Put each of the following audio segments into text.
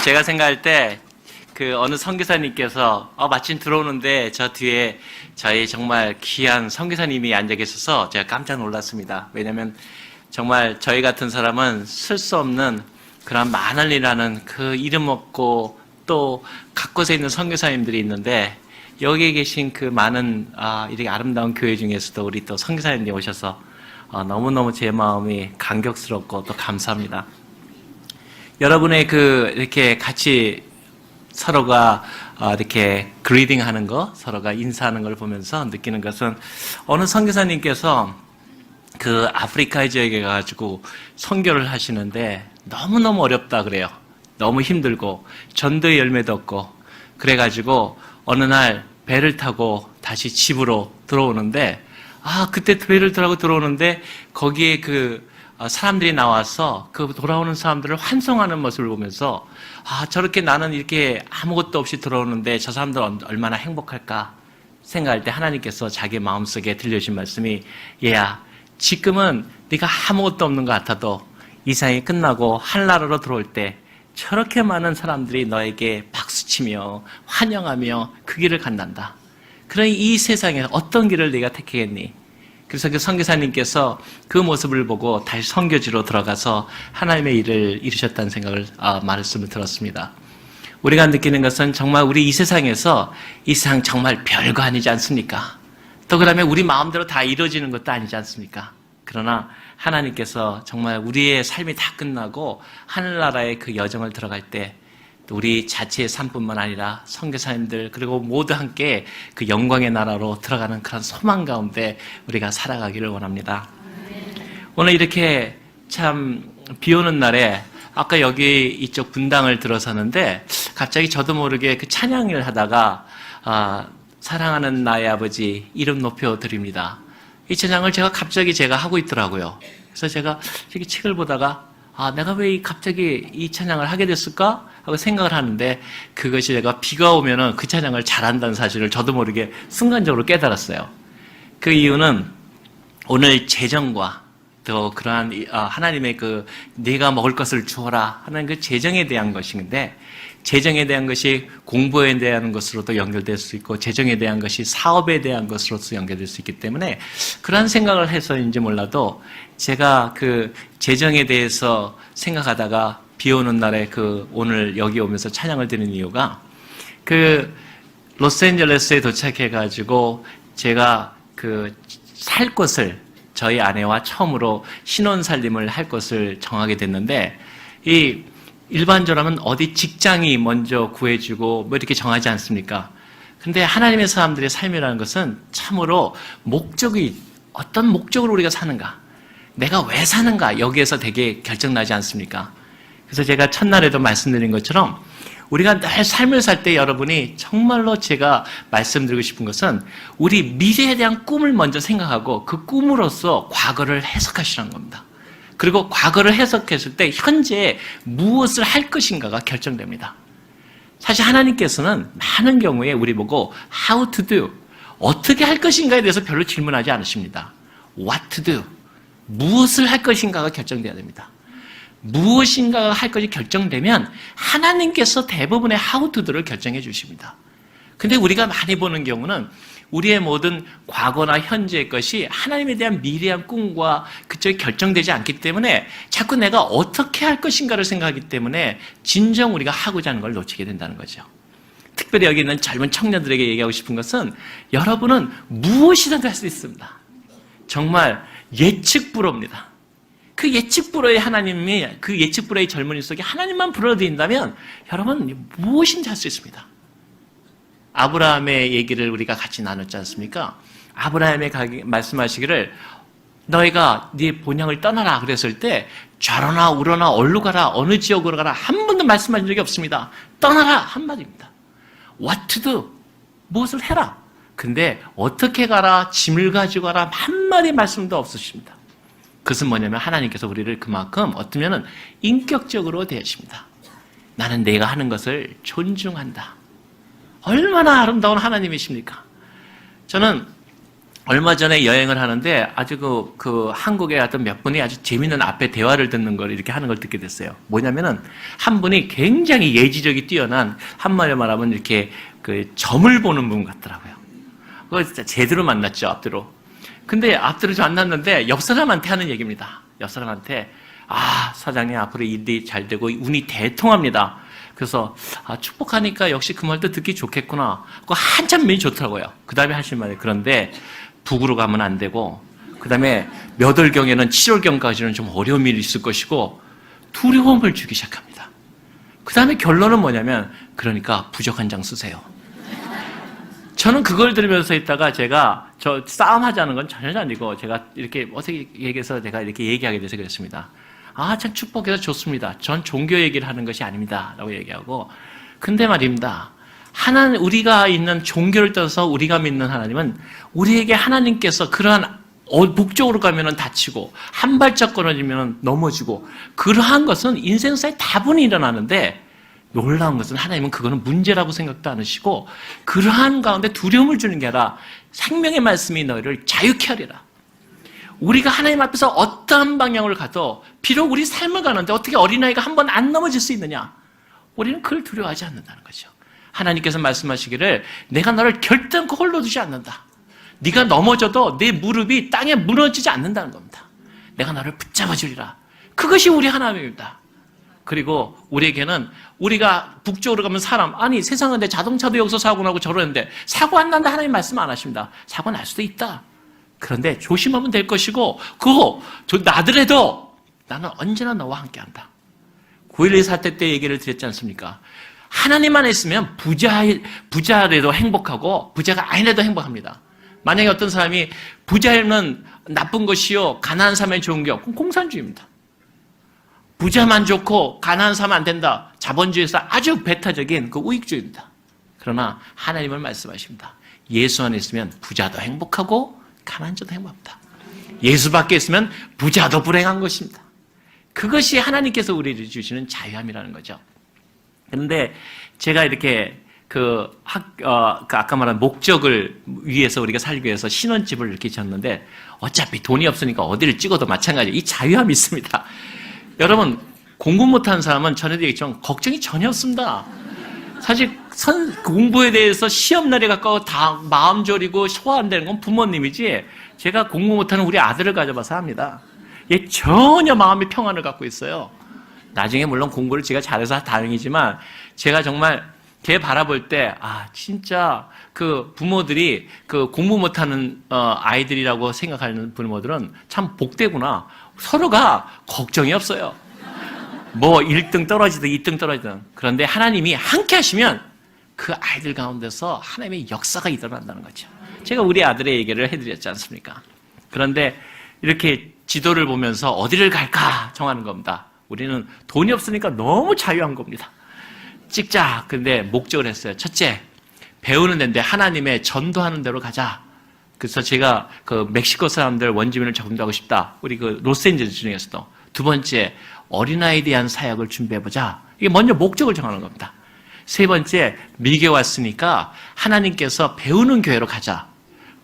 제가 생각할 때 어느 선교사님께서 마침 들어오는데 저 뒤에 저희 정말 귀한 선교사님이 앉아 계셔서 제가 깜짝 놀랐습니다. 왜냐하면 정말 저희 같은 사람은 쓸 수 없는 그런 마늘이라는 그 이름 없고 또 각곳에 있는 선교사님들이 있는데 여기에 계신 그 많은 이렇게 아름다운 교회 중에서도 우리 또 선교사님이 오셔서 너무너무 제 마음이 감격스럽고 또 감사합니다. 여러분의 이렇게 같이 서로가 이렇게 그리딩 하는 거, 서로가 인사하는 걸 보면서 느끼는 것은 어느 선교사님께서 그 아프리카 지역에 가가지고 선교를 하시는데 너무너무 어렵다 그래요. 너무 힘들고 전도의 열매도 없고 그래가지고 어느 날 배를 타고 다시 집으로 들어오는데 그때 배를 타고 들어오는데 거기에 사람들이 나와서 돌아오는 사람들을 환송하는 모습을 보면서 저렇게 나는 이렇게 아무것도 없이 들어오는데 저 사람들은 얼마나 행복할까 생각할 때 하나님께서 자기 마음속에 들려주신 말씀이 얘야 지금은 네가 아무것도 없는 것 같아도 이 세상이 끝나고 하늘나라로 들어올 때 저렇게 많은 사람들이 너에게 박수치며 환영하며 그 길을 간단다. 그러니 이 세상에 어떤 길을 네가 택하겠니? 그래서 그 선교사님께서 그 모습을 보고 다시 선교지로 들어가서 하나님의 일을 이루셨다는 생각을 말씀을 들었습니다. 우리가 느끼는 것은 정말 우리 이 세상에서 이 세상 정말 별거 아니지 않습니까? 또 그다음에 우리 마음대로 다 이루어지는 것도 아니지 않습니까? 그러나 하나님께서 정말 우리의 삶이 다 끝나고 하늘나라의 그 여정을 들어갈 때 우리 자체의 삶뿐만 아니라 선교사님들 그리고 모두 함께 그 영광의 나라로 들어가는 그런 소망 가운데 우리가 살아가기를 원합니다. 오늘 이렇게 참 비 오는 날에 아까 여기 이쪽 분당을 들어서는데 갑자기 저도 모르게 그 찬양을 하다가 사랑하는 나의 아버지 이름 높여 드립니다. 이 찬양을 갑자기 제가 하고 있더라고요. 그래서 제가 이렇게 책을 보다가 내가 왜 갑자기 이 찬양을 하게 됐을까? 하고 생각을 하는데 그것이 제가 비가 오면은 그 찬양을 잘한다는 사실을 저도 모르게 순간적으로 깨달았어요. 그 이유는 오늘 재정과 또 그러한 하나님의 네가 먹을 것을 주어라 하는 그 재정에 대한 것인데 재정에 대한 것이 공부에 대한 것으로도 연결될 수 있고 재정에 대한 것이 사업에 대한 것으로도 연결될 수 있기 때문에 그런 생각을 해서인지 몰라도 제가 재정에 대해서 생각하다가 비 오는 날에 오늘 여기 오면서 찬양을 드리는 이유가 로스앤젤레스에 도착해가지고 제가 살 곳을 저희 아내와 처음으로 신혼살림을 할 것을 정하게 됐는데 일반적으로는 어디 직장이 먼저 구해주고 이렇게 정하지 않습니까? 근데 하나님의 사람들의 삶이라는 것은 참으로 어떤 목적으로 우리가 사는가? 내가 왜 사는가? 여기에서 되게 결정나지 않습니까? 그래서 제가 첫날에도 말씀드린 것처럼 우리가 늘 삶을 살 때 여러분이 정말로 제가 말씀드리고 싶은 것은 우리 미래에 대한 꿈을 먼저 생각하고 그 꿈으로써 과거를 해석하시라는 겁니다. 그리고 과거를 해석했을 때 현재 무엇을 할 것인가가 결정됩니다. 사실 하나님께서는 많은 경우에 우리 보고 how to do, 어떻게 할 것인가에 대해서 별로 질문하지 않으십니다. what to do, 무엇을 할 것인가가 결정돼야 됩니다. 무엇인가가 할 것이 결정되면 하나님께서 대부분의 how to do를 결정해 주십니다. 근데 우리가 많이 보는 경우는 우리의 모든 과거나 현재의 것이 하나님에 대한 미래한 꿈과 그쪽이 결정되지 않기 때문에 자꾸 내가 어떻게 할 것인가를 생각하기 때문에 진정 우리가 하고자 하는 걸 놓치게 된다는 거죠. 특별히 여기 있는 젊은 청년들에게 얘기하고 싶은 것은 여러분은 무엇이든 할 수 있습니다. 정말 예측불허입니다. 그 예측불허의 하나님이 그 예측불허의 젊은이 속에 하나님만 불러들인다면 여러분 무엇인지 할 수 있습니다. 아브라함의 얘기를 우리가 같이 나눴지 않습니까? 아브라함의 말씀하시기를 너희가 네 본향을 떠나라 그랬을 때 좌로나 우로나 어디로 가라 어느 지역으로 가라 한 번도 말씀하신 적이 없습니다. 떠나라 한마디입니다. What to do? 무엇을 해라. 근데 어떻게 가라 짐을 가지고 가라 한마디 말씀도 없으십니다. 그것은 뭐냐면 하나님께서 우리를 그만큼 어쩌면 인격적으로 대하십니다. 나는 내가 하는 것을 존중한다. 얼마나 아름다운 하나님이십니까? 저는 얼마 전에 여행을 하는데 아주 그 한국의 어떤 몇 분이 아주 재밌는 앞에 대화를 듣는 걸 이렇게 하는 걸 듣게 됐어요. 뭐냐면은 한 분이 굉장히 예지력이 뛰어난, 한마디로 말하면 이렇게 그 점을 보는 분 같더라고요. 그거 진짜 제대로 만났죠, 앞뒤로. 근데 앞뒤로 좀 안 났는데 옆 사람한테 하는 얘기입니다. 옆 사람한테, 사장님 앞으로 일이 잘 되고 운이 대통합니다. 그래서 축복하니까 역시 그 말도 듣기 좋겠구나. 그거 한참 면이 좋더라고요. 그 다음에 하실 말이, 그런데 북으로 가면 안 되고, 그 다음에 몇 월경에는 7월경까지는 좀 어려운 일이 있을 것이고, 두려움을 주기 시작합니다. 그 다음에 결론은 뭐냐면, 그러니까 부적 한 장 쓰세요. 저는 그걸 들으면서 있다가 제가 저 싸움하자는 건 전혀 아니고, 제가 이렇게 어떻게 얘기해서 제가 이렇게 얘기하게 돼서 그랬습니다. 참 축복해서 좋습니다. 전 종교 얘기를 하는 것이 아닙니다. 라고 얘기하고, 근데 말입니다. 우리가 있는 종교를 떠나서 우리가 믿는 하나님은 우리에게 하나님께서 그러한 북쪽으로 가면은 다치고 한 발짝 끊어지면은 넘어지고, 그러한 것은 인생사에 다분히 일어나는데, 놀라운 것은 하나님은 그거는 문제라고 생각도 안 하시고, 그러한 가운데 두려움을 주는 게 아니라 생명의 말씀이 너희를 자유케 하리라. 우리가 하나님 앞에서 어떠한 방향을 가도, 비록 우리 삶을 가는데 어떻게 어린아이가 한 번 안 넘어질 수 있느냐? 우리는 그걸 두려워하지 않는다는 거죠. 하나님께서 말씀하시기를 내가 너를 결단코 홀로 두지 않는다. 네가 넘어져도 내 무릎이 땅에 무너지지 않는다는 겁니다. 내가 너를 붙잡아 주리라. 그것이 우리 하나님입니다. 그리고 우리에게는, 우리가 북쪽으로 가면 세상은 내 자동차도 여기서 사고 나고 저러는데 사고 안 난다, 하나님 말씀 안 하십니다. 사고 날 수도 있다. 그런데 조심하면 될 것이고, 그거 나더라도 나는 언제나 너와 함께한다. 9.11 사태 때 얘기를 드렸지 않습니까? 하나님 안에 있으면 부자라도 행복하고 부자가 아니라도 행복합니다. 만약에 어떤 사람이 부자는 나쁜 것이요 가난한 사람이 좋은 게, 그건 공산주의입니다. 부자만 좋고 가난한 사람 안 된다, 자본주의에서 아주 배타적인 그 우익주의입니다. 그러나 하나님은 말씀하십니다. 예수 안에 있으면 부자도 행복하고 가난한 자도 행복합니다. 예수 밖에 있으면 부자도 불행한 것입니다. 그것이 하나님께서 우리를 주시는 자유함이라는 거죠. 그런데 제가 이렇게 아까 말한 목적을 위해서 우리가 살기 위해서 신혼집을 이렇게 지었는데, 어차피 돈이 없으니까 어디를 찍어도 마찬가지예요. 이 자유함이 있습니다. 여러분, 공부 못하는 사람은 전에도 얘기했지만 걱정이 전혀 없습니다. 사실 공부에 대해서 시험날에 가까워 다 마음 졸이고 소화한다는 건 부모님이지, 제가 공부 못하는 우리 아들을 가져봐서 합니다. 얘 전혀 마음의 평안을 갖고 있어요. 나중에 물론 공부를 제가 잘해서 다행이지만, 제가 정말 걔 바라볼 때, 진짜 그 부모들이 그 공부 못하는 아이들이라고 생각하는 부모들은 참 복되구나. 서로가 걱정이 없어요. 뭐 1등 떨어지든 2등 떨어지든. 그런데 하나님이 함께 하시면 그 아이들 가운데서 하나님의 역사가 일어난다는 거죠. 제가 우리 아들의 얘기를 해드렸지 않습니까? 그런데 이렇게 지도를 보면서 어디를 갈까 정하는 겁니다. 우리는 돈이 없으니까 너무 자유한 겁니다. 찍자. 근데 목적을 했어요. 첫째, 배우는 데인데 하나님의 전도하는 데로 가자. 그래서 제가 그 멕시코 사람들 원주민을 적응하고 싶다. 우리 그 로스앤젤레스 중에서도. 두 번째, 어린아이에 대한 사역을 준비해보자. 이게 먼저 목적을 정하는 겁니다. 세 번째, 미국에 왔으니까 하나님께서 배우는 교회로 가자.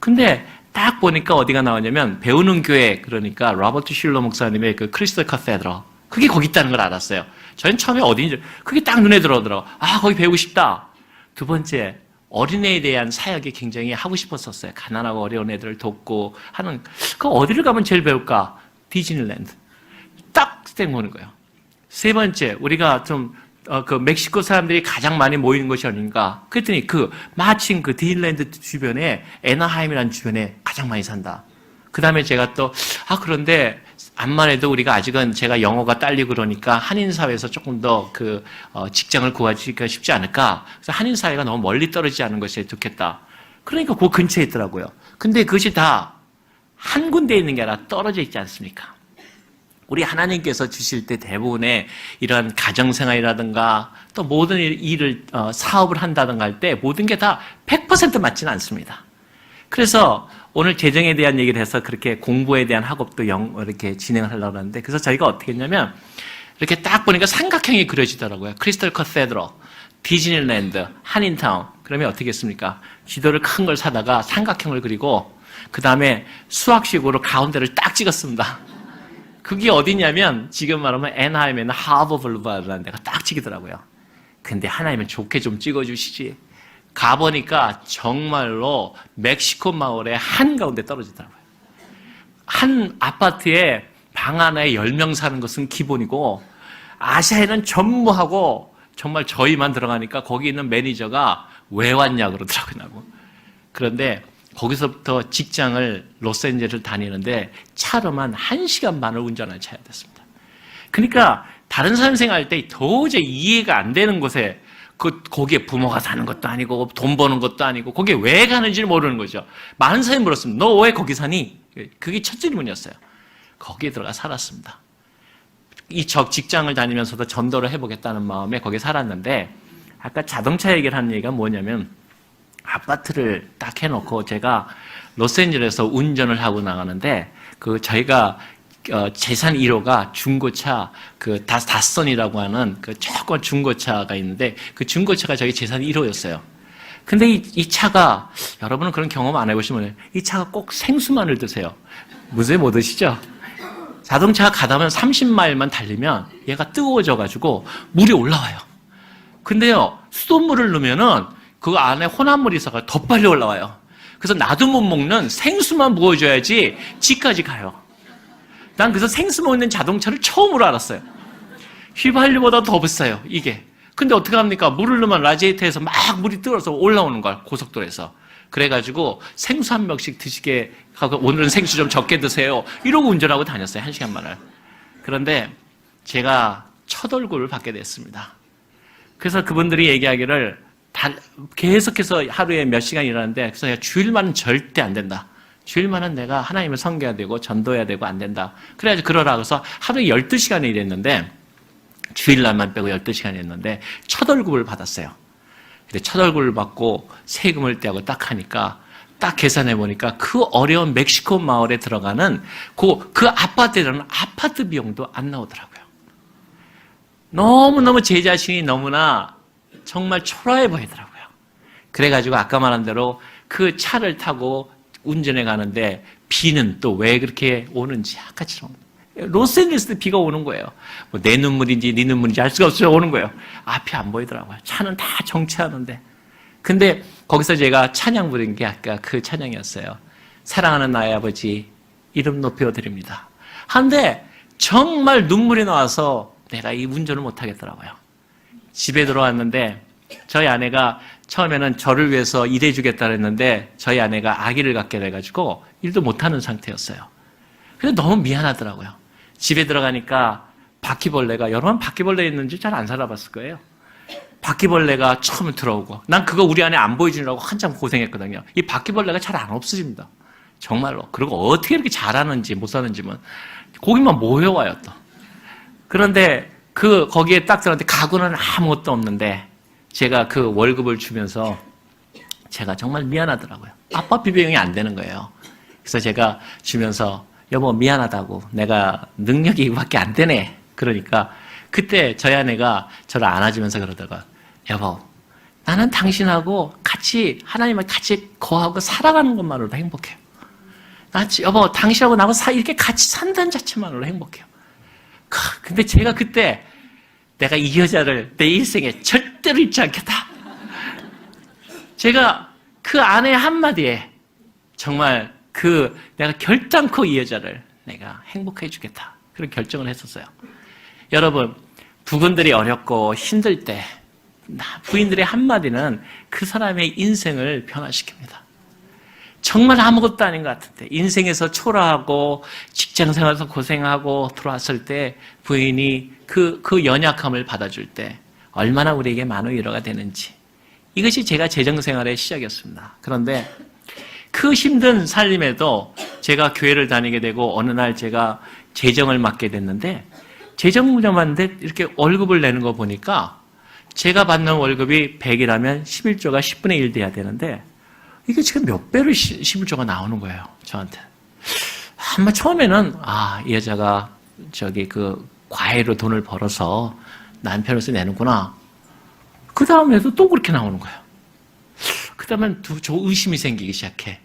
근데 딱 보니까 어디가 나오냐면, 배우는 교회, 그러니까 로버트 슐러 목사님의 그 크리스털 카테드럴, 그게 거기 있다는 걸 알았어요. 저는 처음에 어딘지, 그게 딱 눈에 들어오더라고요. 거기 배우고 싶다. 두 번째, 어린애에 대한 사역이 굉장히 하고 싶었었어요. 가난하고 어려운 애들을 돕고 하는. 그 어디를 가면 제일 배울까? 디즈니랜드. 딱 땡보는 거예요. 세 번째, 우리가 좀 그 멕시코 사람들이 가장 많이 모이는 것이 아닌가. 그랬더니 마침 그 디즈니랜드 주변에, 애나하임이라는 주변에 가장 많이 산다. 그 다음에 제가 또 그런데 암만 해도 우리가 아직은, 제가 영어가 딸리고 그러니까 한인사회에서 조금 더 직장을 구하기가 쉽지 않을까. 그래서 한인사회가 너무 멀리 떨어지지 않은 것이 좋겠다. 그러니까 그 근처에 있더라고요. 근데 그것이 다 한 군데에 있는 게 아니라 떨어져 있지 않습니까? 우리 하나님께서 주실 때 대부분의 이러한 가정생활이라든가 또 모든 일을, 사업을 한다든가 할 때 모든 게 다 100% 맞지는 않습니다. 그래서 오늘 재정에 대한 얘기를 해서 그렇게 공부에 대한 학업도 이렇게 진행을 하려고 하는데, 그래서 저희가 어떻게 했냐면, 이렇게 딱 보니까 삼각형이 그려지더라고요. 크리스털 카테드럴, 디즈니랜드, 한인타운. 그러면 어떻게 했습니까? 지도를 큰 걸 사다가 삼각형을 그리고, 그 다음에 수학식으로 가운데를 딱 찍었습니다. 그게 어디냐면 지금 말하면 애나하임에 있는 하버블루바드라는 데가 딱 찍히더라고요. 근데 하나님은 좋게 좀 찍어주시지. 가보니까 정말로 멕시코 마을의 한가운데 떨어지더라고요. 한 아파트에 방 하나에 10명 사는 것은 기본이고 아시아에는 전무하고 정말 저희만 들어가니까 거기 있는 매니저가 왜 왔냐 그러더라고요. 그런데 거기서부터 직장을 로스앤젤레스를 다니는데 차로만 1시간 반을 운전을 쳐야 됐습니다. 그러니까 다른 사람 생활할 때 도저히 이해가 안 되는 곳에 거기에 부모가 사는 것도 아니고 돈 버는 것도 아니고 거기에 왜 가는지를 모르는 거죠. 많은 사람이 물었습니다. 너 왜 거기 사니? 그게 첫 질문이었어요. 거기에 들어가 살았습니다. 이 직장을 다니면서도 전도를 해보겠다는 마음에 거기에 살았는데 아까 자동차 얘기를 하는 얘기가 뭐냐면 아파트를 딱 해놓고 제가 로스앤젤레스에서 운전을 하고 나가는데 저희가 재산 1호가 중고차 닷선이라고 하는 조금 중고차가 있는데 그 중고차가 저희 재산 1호였어요. 근데 이 차가 여러분은 그런 경험 안 해보시면 이 차가 꼭 생수만을 드세요. 무수히 못 드시죠? 자동차가 가다 보면 30마일만 달리면 얘가 뜨거워져가지고 물이 올라와요. 근데요, 수돗물을 넣으면은 그 안에 혼합물이 있어서 더 빨리 올라와요. 그래서 나도 못 먹는 생수만 부어줘야지 집까지 가요. 난 그래서 생수 먹는 자동차를 처음으로 알았어요. 휘발유보다 더 비싸요, 이게. 근데 어떻게 합니까? 물을 넣으면 라디에이터에서 막 물이 뜨거워서 올라오는 걸, 고속도로에서. 그래가지고 생수 한 병씩 드시게 하고 오늘은 생수 좀 적게 드세요. 이러고 운전하고 다녔어요, 1시간만을. 그런데 제가 첫 얼굴을 받게 됐습니다. 그래서 그분들이 얘기하기를 계속해서 하루에 몇 시간 일하는데 그래서 주일만은 절대 안 된다. 주일만은 내가 하나님을 섬겨야 되고 전도해야 되고 안 된다. 그래가지고 그러라 그래서 하루에 12시간을 일했는데 주일날만 빼고 12시간 했는데 첫 월급을 받았어요. 근데 첫 월급을 받고 세금을 떼고 딱 하니까 딱 계산해 보니까 그 어려운 멕시코 마을에 들어가는 그 아파트에는 아파트 비용도 안 나오더라고요. 너무너무 제 자신이 너무나 정말 초라해 보이더라고요. 그래가지고 아까 말한 대로 그 차를 타고 운전해 가는데 비는 또 왜 그렇게 오는지 아까처럼 로스앤젤레스도 비가 오는 거예요. 뭐 내 눈물인지 네 눈물인지 알 수가 없어요. 오는 거예요. 앞이 안 보이더라고요. 차는 다 정체하는데. 근데 거기서 제가 찬양 부른 게 아까 그 찬양이었어요. 사랑하는 나의 아버지 이름 높여 드립니다. 한데 정말 눈물이 나와서 내가 이 운전을 못 하겠더라고요. 집에 들어왔는데 저희 아내가 처음에는 저를 위해서 일해주겠다 그랬는데 저희 아내가 아기를 갖게 돼가지고 일도 못하는 상태였어요. 그래서 너무 미안하더라고요. 집에 들어가니까 바퀴벌레가, 여러분 바퀴벌레 있는지 잘 안 살아봤을 거예요. 바퀴벌레가 처음 들어오고 난 그거 우리 아내 안 보여주느라고 한참 고생했거든요. 이 바퀴벌레가 잘 안 없어집니다. 정말로. 그리고 어떻게 이렇게 잘하는지 못 사는지만 거기만 모여와요 또. 그런데 거기에 딱 들어갔는데 가구는 아무것도 없는데 제가 그 월급을 주면서 제가 정말 미안하더라고요. 아빠 비용이 안 되는 거예요. 그래서 제가 주면서 여보 미안하다고 내가 능력이 이거밖에 안 되네. 그러니까 그때 저희 아내가 저를 안아주면서 그러다가 여보 나는 당신하고 같이 하나님을 같이 거하고 살아가는 것만으로도 행복해요. 여보 당신하고 나하고 이렇게 같이 산다는 자체만으로 행복해요. 근데 제가 그때 내가 이 여자를 내 일생에 절대로 잊지 않겠다. 제가 그 아내의 한마디에 정말 내가 결단코 이 여자를 내가 행복해 주겠다. 그런 결정을 했었어요. 여러분, 부군들이 어렵고 힘들 때 부인들의 한마디는 그 사람의 인생을 변화시킵니다. 정말 아무것도 아닌 것 같은데 인생에서 초라하고 직장생활에서 고생하고 들어왔을 때 부인이 그 연약함을 받아줄 때 얼마나 우리에게 많은 위로가 되는지, 이것이 제가 재정생활의 시작이었습니다. 그런데 그 힘든 삶에도 제가 교회를 다니게 되고 어느 날 제가 재정을 맡게 됐는데 재정부장한테 이렇게 월급을 내는 거 보니까 제가 받는 월급이 100이라면 11조가 10분의 1 돼야 되는데 이게 지금 몇 배로 11조가 나오는 거예요, 저한테. 한번 처음에는 이 여자가 과외로 돈을 벌어서 남편으로서 내는구나. 그 다음에도 또 그렇게 나오는 거예요. 그 다음엔 저 의심이 생기기 시작해.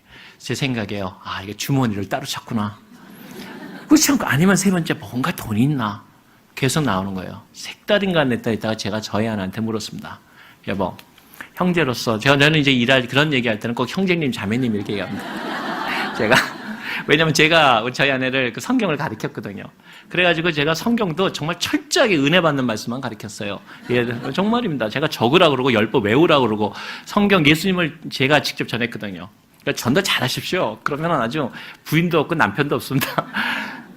제 생각에요. 아, 이게 주머니를 따로 찾구나. 그렇지 않고 아니면 세 번째 뭔가 돈이 있나? 계속 나오는 거예요. 색달인가 냈다 있다가 제가 저희 아내한테 물었습니다. 여보, 형제로서 저는 이제 일할 그런 얘기할 때는 꼭 형제님, 자매님 이렇게 얘기합니다. 왜냐면 제가 저희 아내를 그 성경을 가르쳤거든요. 그래가지고 제가 성경도 정말 철저하게 은혜 받는 말씀만 가르쳤어요. 예, 정말입니다. 제가 적으라 그러고 10번 외우라 그러고 성경 예수님을 제가 직접 전했거든요. 그러니까 전도 잘하십시오. 그러면 아주 부인도 없고 남편도 없습니다.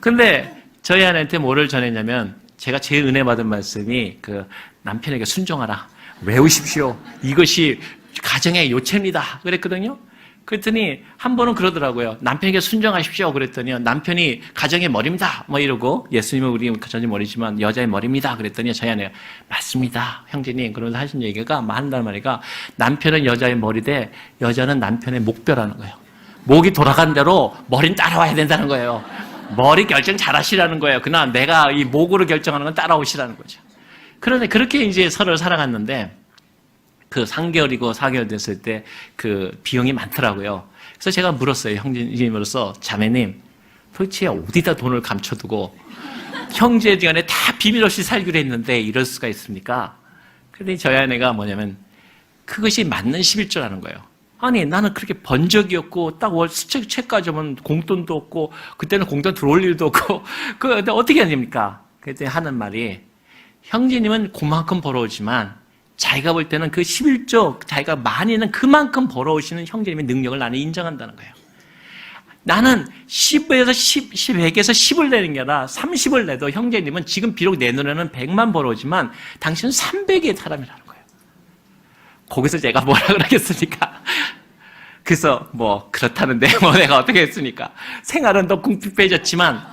근데 저희 아내한테 뭐를 전했냐면 제가 제일 은혜 받은 말씀이 그 남편에게 순종하라. 외우십시오. 이것이 가정의 요체입니다. 그랬거든요. 그랬더니 한 번은 그러더라고요. 남편에게 순종하십시오. 그랬더니 남편이 가정의 머리입니다. 뭐 이러고 예수님은 우리 가정의 머리지만 여자의 머리입니다. 그랬더니 저희 아내가 맞습니다. 형제님. 그러면서 하신 얘기가 한단 말이가 남편은 여자의 머리되 여자는 남편의 목뼈라는 거예요. 목이 돌아간 대로 머리는 따라와야 된다는 거예요. 머리 결정 잘 하시라는 거예요. 그러나 내가 이 목으로 결정하는 건 따라오시라는 거죠. 그런데 그렇게 이제 서로를 살아갔는데 그 3개월이고 4개월 됐을 때 그 비용이 많더라고요. 그래서 제가 물었어요. 형제님으로서 자매님 도대체 어디다 돈을 감춰두고 형제간에 다 비밀 없이 살기로 했는데 이럴 수가 있습니까? 그런데 저희 아내가 뭐냐면 그것이 맞는 11조라는 거예요. 아니 나는 그렇게 번 적이 없고 딱 월 수책 가져오면 공돈도 없고 그때는 공돈 들어올 일도 없고 근데 어떻게 해야 됩니까? 그랬더니 하는 말이 형제님은 그만큼 벌어오지만 자기가 볼 때는 그 11조 자기가 많이는 그만큼 벌어오시는 형제님의 능력을 나는 인정한다는 거예요. 나는 10에서 100에서 10을 내는 게 아니라 30을 내도 형제님은 지금 비록 내 눈에는 100만 벌어오지만 당신은 300의 사람이라는 거예요. 거기서 제가 뭐라 그러겠습니까? 그래서 뭐 그렇다는데 뭐 내가 어떻게 했습니까? 생활은 더 궁핍해졌지만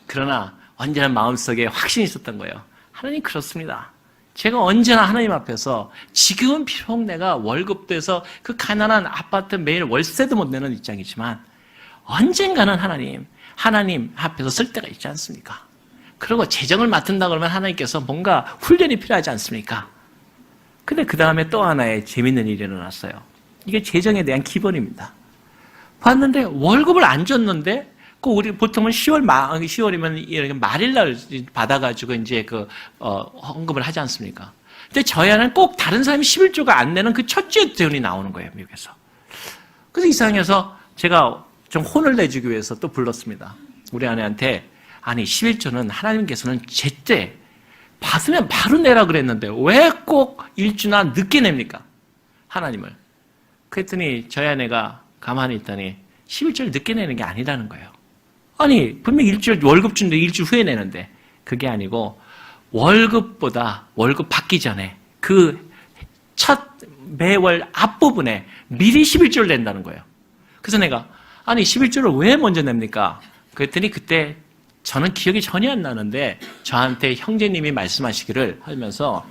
그러나 언제나 마음속에 확신이 있었던 거예요. 하나님 그렇습니다. 제가 언제나 하나님 앞에서 지금은 비록 내가 월급도 해서 그 가난한 아파트 매일 월세도 못 내는 입장이지만 언젠가는 하나님 앞에서 쓸 때가 있지 않습니까? 그리고 재정을 맡은다 그러면 하나님께서 뭔가 훈련이 필요하지 않습니까? 근데 그 다음에 또 하나의 재밌는 일이 일어났어요. 이게 재정에 대한 기본입니다. 봤는데 월급을 안 줬는데 우리 보통은 10월이면 이렇게 말일날 받아가지고 이제 헌금을 하지 않습니까? 근데 저희 아내는 꼭 다른 사람이 11조가 안 내는 그 첫째 돈이 나오는 거예요, 미국에서. 그래서 이상해서 제가 좀 혼을 내주기 위해서 또 불렀습니다. 우리 아내한테 아니 11조는 하나님께서는 제때 받으면 바로 내라 그랬는데 왜 꼭 일주나 늦게 냅니까? 하나님을. 그랬더니 저희 아내가 가만히 있더니 11조를 늦게 내는 게 아니라는 거예요. 아니 분명히 일주일 월급 준데 일주일 후에 내는데 그게 아니고 월급보다 월급 받기 전에 그 첫 매월 앞부분에 미리 11조를 낸다는 거예요. 그래서 내가 아니 11조를 왜 먼저 냅니까? 그랬더니 그때 저는 기억이 전혀 안 나는데 저한테 형제님이 말씀하시기를 하면서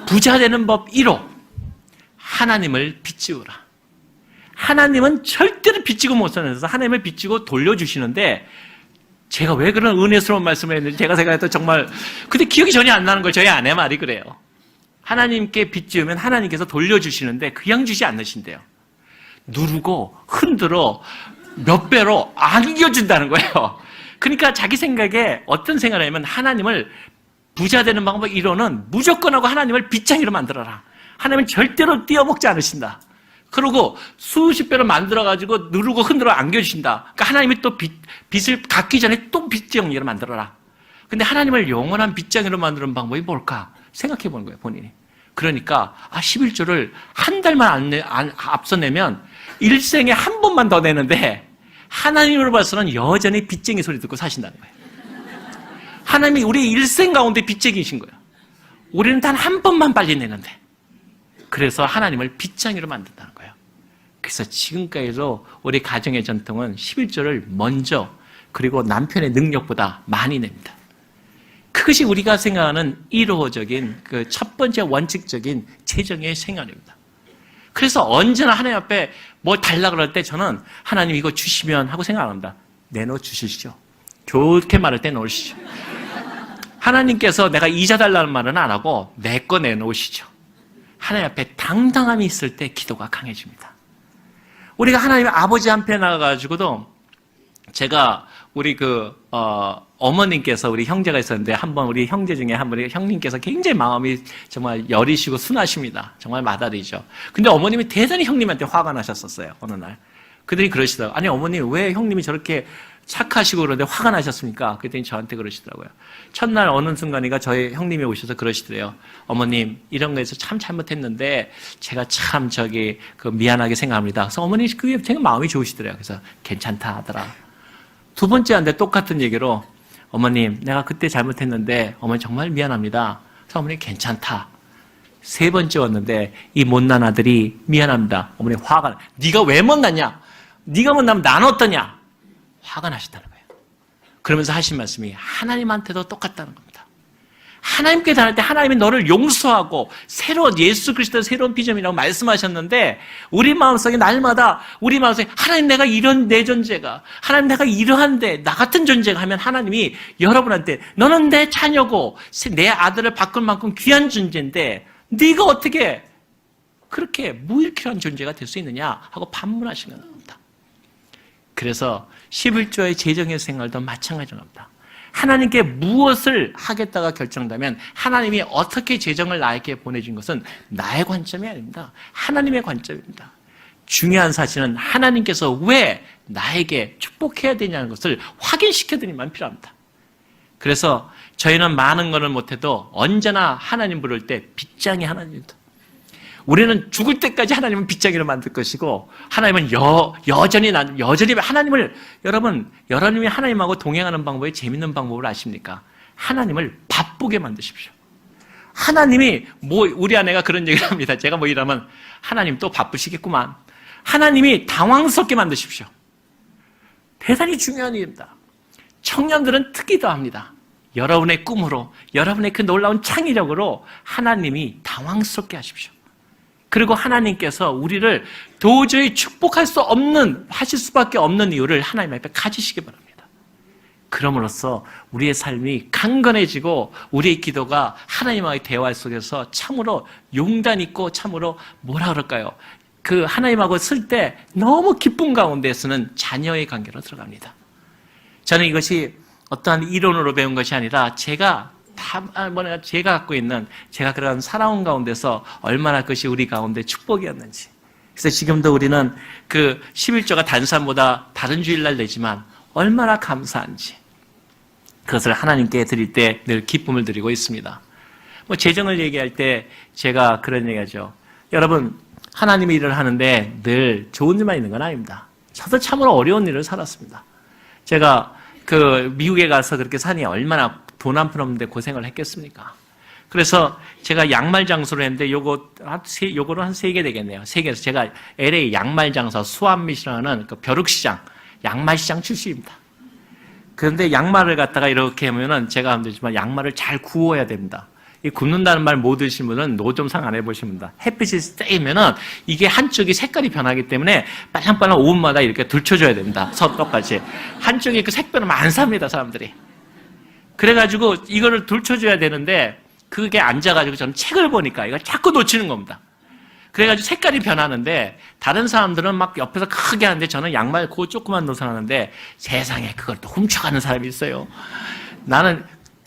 부자 되는 법 1호 하나님을 빚지우라. 하나님은 절대로 빚지고 못 사는데서 하나님을 빚지고 돌려주시는데 제가 왜 그런 은혜스러운 말씀을 했는지 제가 생각했던 정말 근데 기억이 전혀 안 나는 거예요. 저희 아내 말이 그래요. 하나님께 빚지우면 하나님께서 돌려주시는데 그냥 주지 않으신대요. 누르고 흔들어 몇 배로 안겨준다는 거예요. 그러니까 자기 생각에 어떤 생각을 하냐면 하나님을 부자 되는 방법 1호는 무조건 하고 하나님을 빚쟁이로 만들어라. 하나님은 절대로 띄어먹지 않으신다. 그리고 수십 배로 만들어가지고 누르고 흔들어 안겨주신다. 그러니까 하나님이 또 빚을 갚기 전에 또 빚쟁이로 만들어라. 근데 하나님을 영원한 빚쟁이로 만드는 방법이 뭘까? 생각해 보는 거예요, 본인이. 그러니까 11조를 한 달만 앞서 내면 일생에 한 번만 더 내는데 하나님으로 봐서는 여전히 빚쟁이 소리 듣고 사신다는 거예요. 하나님이 우리 일생 가운데 빚쟁이신 거예요. 우리는 단 한 번만 빨리 내는데 그래서 하나님을 빚쟁이로 만든다는 거예요. 그래서 지금까지도 우리 가정의 전통은 11조를 먼저 그리고 남편의 능력보다 많이 냅니다. 그것이 우리가 생각하는 1호적인 그 첫 번째 원칙적인 재정의 생활입니다. 그래서 언제나 하나님 앞에 뭐 달라 그럴 때 저는 하나님 이거 주시면 하고 생각합니다. 내놓아 주시죠. 좋게 말할 때 놓으시죠. 하나님께서 내가 이자 달라는 말은 안 하고 내 거 내놓으시죠. 하나님 앞에 당당함이 있을 때 기도가 강해집니다. 우리가 하나님의 아버지 한편에 나가가지고도 제가 우리 어머님께서 우리 형제가 있었는데 한번 우리 형제 중에 한 분이 형님께서 굉장히 마음이 정말 여리시고 순하십니다. 정말 마다리죠. 근데 어머님이 대단히 형님한테 화가 나셨었어요. 어느 날. 그들이 그러시더라고요. 아니 어머님 왜 형님이 저렇게 착하시고 그러는데 화가 나셨습니까? 그랬더니 저한테 그러시더라고요. 첫날 어느 순간이가 저희 형님이 오셔서 그러시더래요. 어머님 이런 거에서 참 잘못했는데 제가 참 미안하게 생각합니다. 그래서 어머니 그게 되게 마음이 좋으시더래요. 그래서 괜찮다 하더라. 두 번째 한데 똑같은 얘기로 어머님 내가 그때 잘못했는데 어머니 정말 미안합니다. 그래서 어머니 괜찮다. 세 번째 왔는데 이 못난 아들이 미안합니다. 어머니 화가 나. 네가 왜 못났냐? 네가 못나면 나는 어떠냐? 화가 나셨다는 거예요. 그러면서 하신 말씀이 하나님한테도 똑같다는 겁니다. 하나님께 다닐 때 하나님이 너를 용서하고 새로운 예수 그리스도의 새로운 비전이라고 말씀하셨는데 우리 마음속에 날마다 우리 마음속에 하나님 내가 이런 내 존재가 하나님 내가 이러한데 나 같은 존재가 하면 하나님이 여러분한테 너는 내 자녀고 내 아들을 바꿀 만큼 귀한 존재인데 네가 어떻게 그렇게 무일킬한 존재가 될 수 있느냐 하고 반문하시는 겁니다. 그래서 11조의 재정의 생활도 마찬가지입니다. 하나님께 무엇을 하겠다가 결정되면 하나님이 어떻게 재정을 나에게 보내준 것은 나의 관점이 아닙니다. 하나님의 관점입니다. 중요한 사실은 하나님께서 왜 나에게 축복해야 되냐는 것을 확인시켜드리기만 필요합니다. 그래서 저희는 많은 것을 못해도 언제나 하나님 부를 때 빗장이 하나님입니다. 우리는 죽을 때까지 하나님은 빗장이로 만들 것이고 하나님은 여전히 하나님을 여러분이 하나님하고 동행하는 방법이 재밌는 방법을 아십니까? 하나님을 바쁘게 만드십시오. 하나님이 우리 아내가 그런 얘기를 합니다. 제가 이러면 하나님 또 바쁘시겠구만. 하나님이 당황스럽게 만드십시오. 대단히 중요한 일입니다. 청년들은 특기도 합니다. 여러분의 꿈으로 여러분의 그 놀라운 창의력으로 하나님이 당황스럽게 하십시오. 그리고 하나님께서 우리를 도저히 하실 수밖에 없는 이유를 하나님 앞에 가지시기 바랍니다. 그럼으로써 우리의 삶이 강건해지고 우리의 기도가 하나님과의 대화 속에서 참으로 용단 있고 참으로 그 하나님하고 쓸 때 너무 기쁨 가운데 쓰는 자녀의 관계로 들어갑니다. 저는 이것이 어떠한 이론으로 배운 것이 아니라 제가 갖고 있는 제가 그런 살아온 가운데서 얼마나 그것이 우리 가운데 축복이었는지. 그래서 지금도 우리는 그 11조가 단산보다 다른 주일날 내지만 얼마나 감사한지 그것을 하나님께 드릴 때 늘 기쁨을 드리고 있습니다. 재정을 얘기할 때 제가 그런 얘기하죠. 여러분 하나님의 일을 하는데 늘 좋은 일만 있는 건 아닙니다. 저도 참으로 어려운 일을 살았습니다. 제가 미국에 가서 그렇게 사니 얼마나 돈 한 푼 없는데 고생을 했겠습니까? 그래서 제가 양말 장소를 했는데 요거는 한 3개 되겠네요. 3개에서 제가 LA 양말 장사 수완밋이라는 벼룩시장, 양말시장 출신입니다. 그런데 양말을 갖다가 이렇게 하면은 제가 하면 되지만 양말을 잘 구워야 됩니다. 이 굽는다는 말 못 드신 분은 노점상 안 해보십니다. 햇빛이 세면은 이게 한쪽이 색깔이 변하기 때문에 빨랑빨랑 5분마다 이렇게 들춰줘야 됩니다. 똑같이. 한쪽이 그 색변을 안 삽니다, 사람들이. 그래가지고 이거를 들춰줘야 되는데 그게 앉아가지고 저는 책을 보니까 이걸 자꾸 놓치는 겁니다. 그래가지고 색깔이 변하는데 다른 사람들은 막 옆에서 크게 하는데 저는 양말 그 조그만 노선 하는데 세상에 그걸 또 훔쳐가는 사람이 있어요.